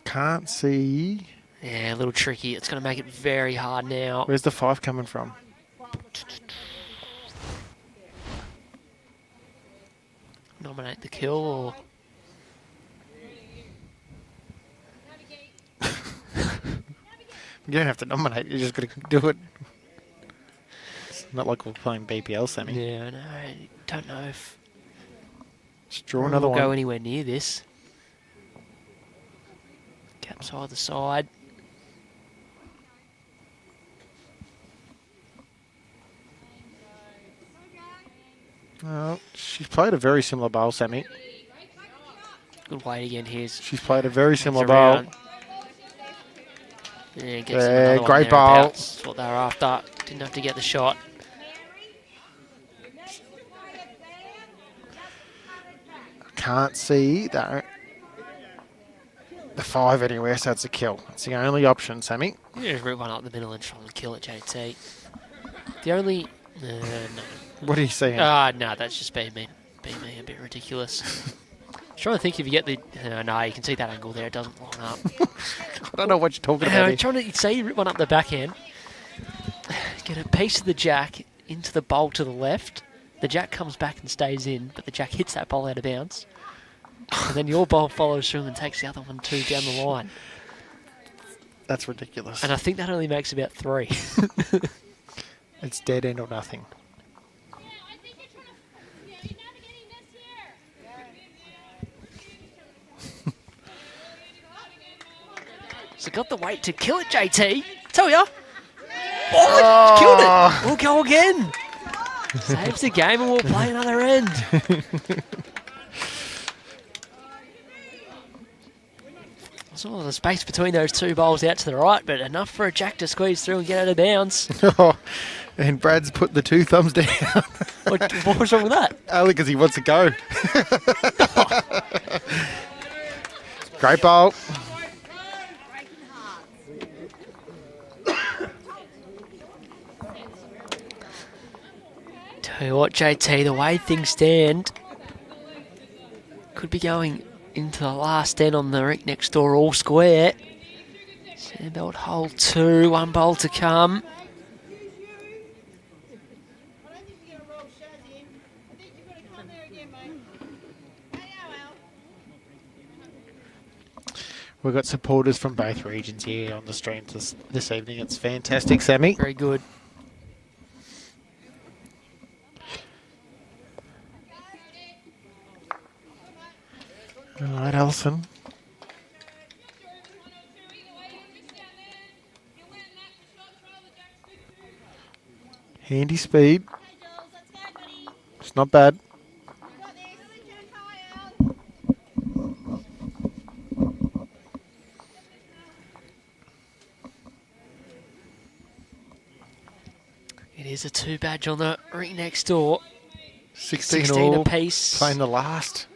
Can't see. Yeah, a little tricky. It's going to make it very hard now. Where's the 5 coming from? Nominate the kill or... You don't have to nominate, you just got to do it. It's not like we're playing BPL semi. Yeah, I know. Don't know if Just draw another we'll go one. anywhere near this. Caps either side. Oh, she's played a very similar bowl, Sammy. Good weight again here. She's played a very similar It's bowl. around. Yeah, gets them another one great thereabouts. bowl. That's what they were after. Didn't have to get the shot. Can't see the 5 anywhere, so it's a kill. It's the only option, Sammy. You just rip one up the middle and try and kill it, JT. The only... no. What are you saying? No, that's just being me a bit ridiculous. Trying to think if you get the... no, you can see that angle there. It doesn't line up. I don't know what you're talking about. I'm trying to say you rip one up the backhand. Get a piece of the jack into the bowl to the left. The jack comes back and stays in, but the jack hits that bowl out of bounds. And then your bowl follows through and takes the other one too down the line. That's ridiculous. And I think that only makes about 3. It's dead end or nothing. So got the weight to kill it, JT. Tell ya. Oh, killed it. We'll go again. Saves the game and we'll play another end. There's a lot of space between those 2 bowls out to the right, but enough for a jack to squeeze through and get out of bounds. And Brad's put the 2 thumbs down. What was wrong with that? Only because he wants to go. Great bowl. Tell you what, JT, the way things stand, could be going into the last end on the rink next door, all square. Sandbelt hole 2, 1 bowl to come. We've got supporters from both regions here on the stream this evening. It's fantastic, Sammy. Very good. All right, Alison. Handy speed. It's not bad. It is a 2 badge on the rink next door. 16 16 all. apiece. Playing the last.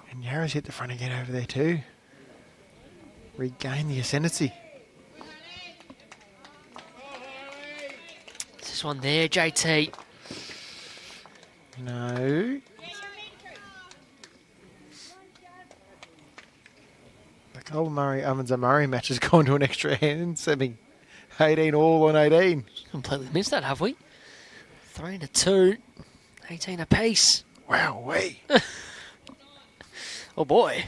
And Yarra's hit the front again over there too. Regain the ascendancy. This one there, JT. No. The Cole Murray Amanza Murray match has gone to an extra hand. 18 all on 18. Completely missed that, have we? 3 to 2. 18 apiece. Wow, wee. Oh boy.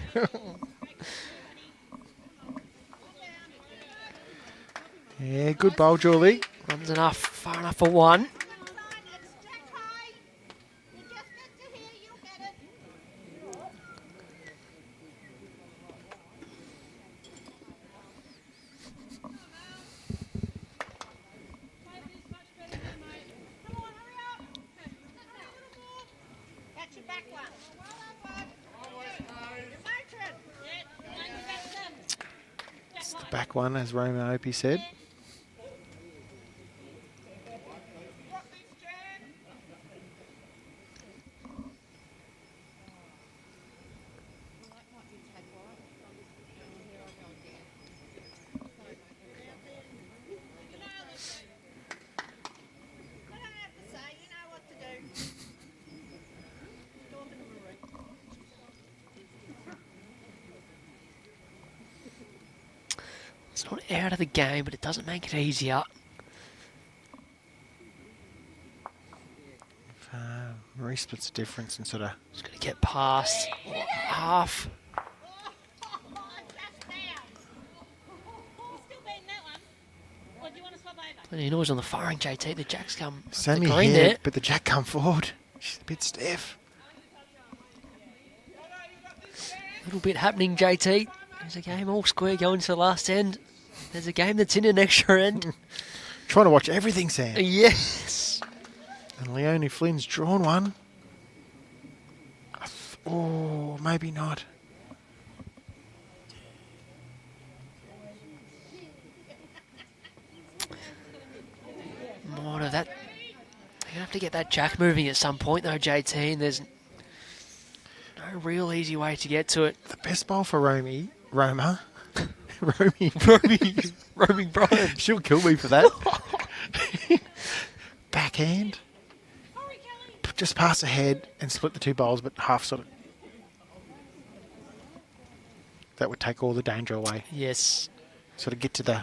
Yeah, good bowl, Julie. Runs enough, far enough for 1. It's the back one, as Roman Opie said. It's not out of the game, but it doesn't make it easier. If Marie splits the difference and sort of... Just got to get past half. Any noise on the firing, JT? The jack's come. Sammy the green here, there. but the jack come forward. She's a bit stiff. A little bit happening, JT. There's a game all square going to the last end. There's a game that's in an extra end. Trying to watch everything, Sam. Yes. And Leonie Flynn's drawn one. Oh, maybe not. More of that. They're going to have to get that jack moving at some point, though, JT. And there's no real easy way to get to it. The best bowl for Roma. Roaming Brian. She'll kill me for that. Backhand. Just pass ahead and split the two bowls, but half sort of. That would take all the danger away. Yes. Sort of get to the.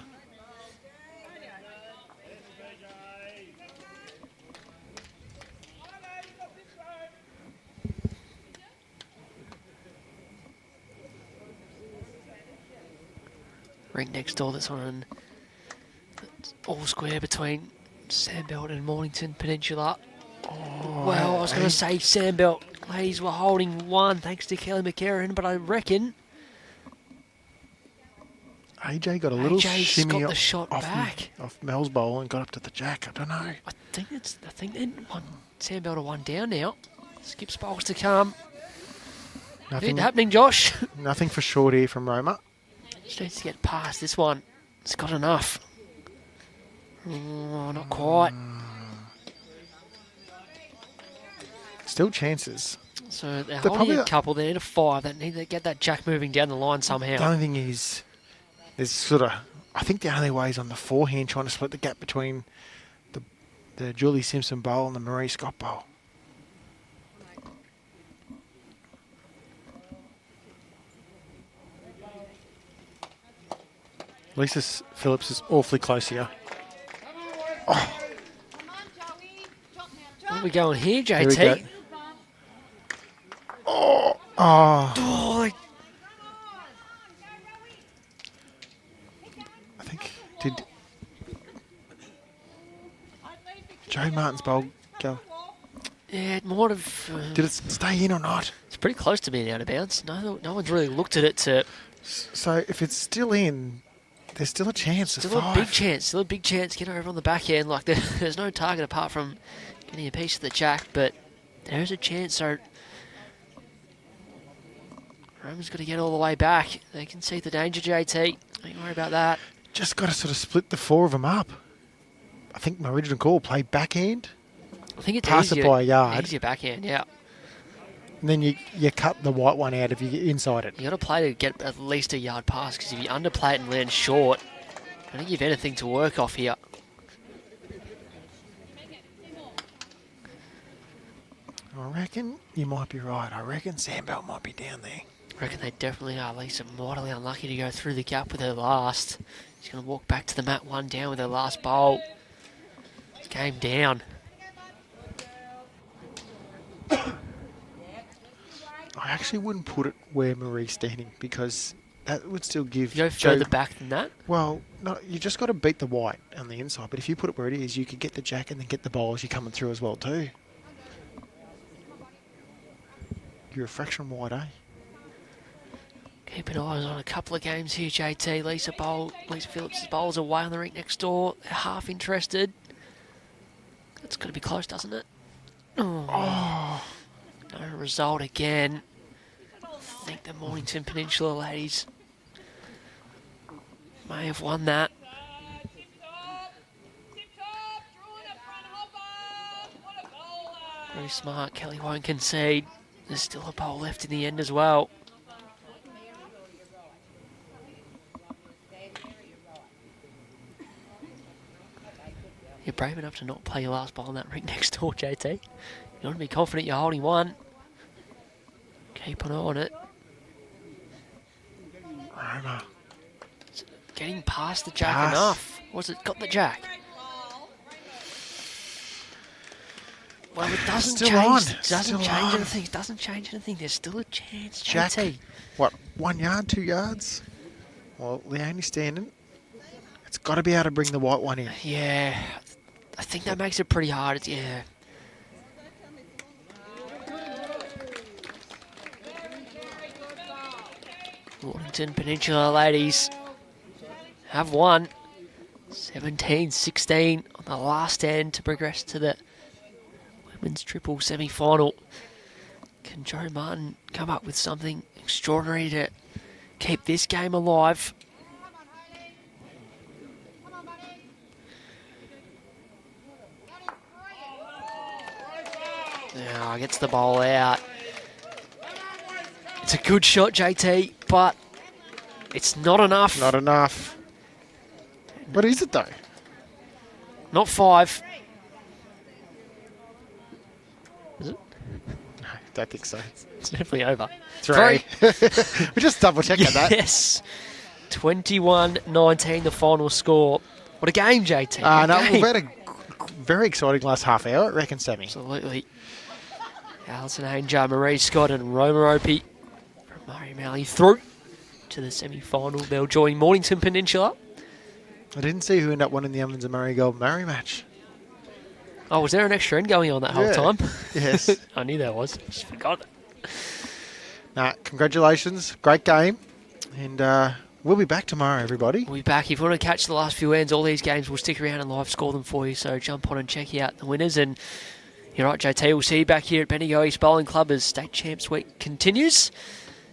Ring next door that's on all square between Sandbelt and Mornington Peninsula. Well, I was going to say Sandbelt ladies were holding one thanks to Kelly McCarran, but I reckon AJ got a little AJ's shimmy got the shot back. off Mel's bowl and got up to the jack. I don't know. I think then Sandbelt are one down now. Skips bowls to come. Nothing happening, Josh. Nothing for short here from Roma. Just needs to get past this one. It's got enough. Oh, not quite. Still chances. So they're holding a couple. They need a 5. They need to get that jack moving down the line somehow. The only thing is, there's sort of, I think the only way is on the forehand, trying to split the gap between the Julie Simpson bowl and the Marie Scott bowl. Lisa Phillips is awfully close here. Oh. What are we going here, JT? Here we go. Oh. Oh, I think, did Joe Martin's bowl go? yeah, it might have. Did it stay in or not? It's pretty close to being out of bounds. No one's really looked at it to. So if it's still in, there's still a chance. Still a big chance. Still a big chance. Get over on the back end. Like there's no target apart from getting a piece of the jack, but there is a chance. So Roman's got to get all the way back. They can see the danger, JT. Don't worry about that. Just got to sort of split the 4 of them up. I think my original call, play backhand. I think it's pass easier, it by a yard. Easier backhand, yeah. And then you cut the white one out if you get inside it. You got to play to get at least a yard pass, because if you underplay it and land short, I don't think you've anything to work off here. I reckon you might be right. I reckon Sandbelt might be down there. I reckon they definitely are. Lisa mightily unlucky to go through the gap with her last. She's going to walk back to the mat, 1 down with her last bowl. Game down. I actually wouldn't put it where Marie's standing, because that would still give... You go further back than that? Well, no, you just got to beat the white on the inside. But if you put it where it is, you could get the jack and then get the bowl as you're coming through as well too. You're a fraction wide, eh? Keeping eyes on a couple of games here, JT. Lisa Phillips' bowls away on the rink next door. They're half interested. That's got to be close, doesn't it? Oh. No result again. I think the Mornington Peninsula ladies may have won that. Very smart. Kelly won't concede. There's still a bowl left in the end as well. You're brave enough to not play your last bowl on that ring next door, JT. You want to be confident you're holding one. Keep an eye on it. Roma. getting past the jack enough. Was it got the jack? Well, it doesn't Still change. on. Doesn't Still change on. anything. It doesn't change anything. There's still a chance. Jack, JT. what, 1 yard, 2 yards? Well, Leonie's standing. It's got to be able to bring the white one in. Yeah, I think that makes it pretty hard. Yeah. Mornington Peninsula ladies have won 17-16 on the last end to progress to the women's triple semi-final. Can Joe Martin come up with something extraordinary to keep this game alive? Now gets the ball out. It's a good shot, JT, but it's not enough. Not enough. What is it, though? Not 5. Is it? No, don't think so. It's definitely over. 3. We just double-checked that. Yes. 21-19, the final score. What a game, JT. No, What a we've game. had a very exciting last half hour, I reckon, Sammy. Absolutely. Alison Ainger, Marie Scott and Roma Opie from Murray Mallee through to the semi-final. They'll join Mornington Peninsula. I didn't see who ended up winning the Evans and Murray Gold Murray match. Oh, was there an extra end going on that whole Yeah. time? Yes. I knew there was. Just forgot it. Congratulations. Great game. And we'll be back tomorrow, everybody. We'll be back. If you want to catch the last few ends, all these games, we'll stick around and live score them for you. So jump on and check out the winners. And you're right, JT. We'll see you back here at Bendigo East Bowling Club as State Champs Week continues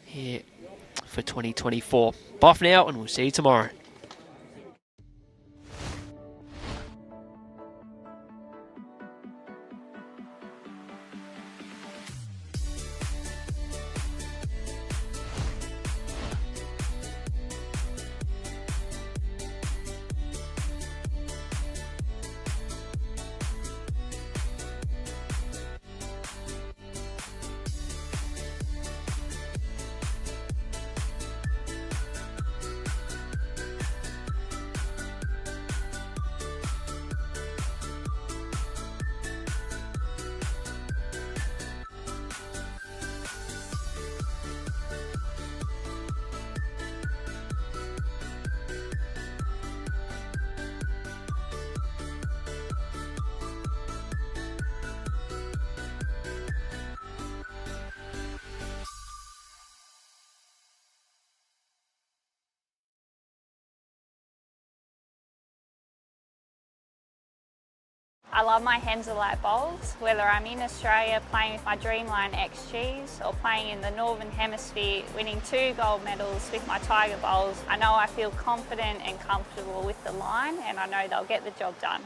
here for 2024. Bye for now, and we'll see you tomorrow. I love my Henselight bowls, whether I'm in Australia playing with my Dreamline XGs or playing in the Northern Hemisphere, winning 2 gold medals with my Tiger bowls. I know I feel confident and comfortable with the line, and I know they'll get the job done.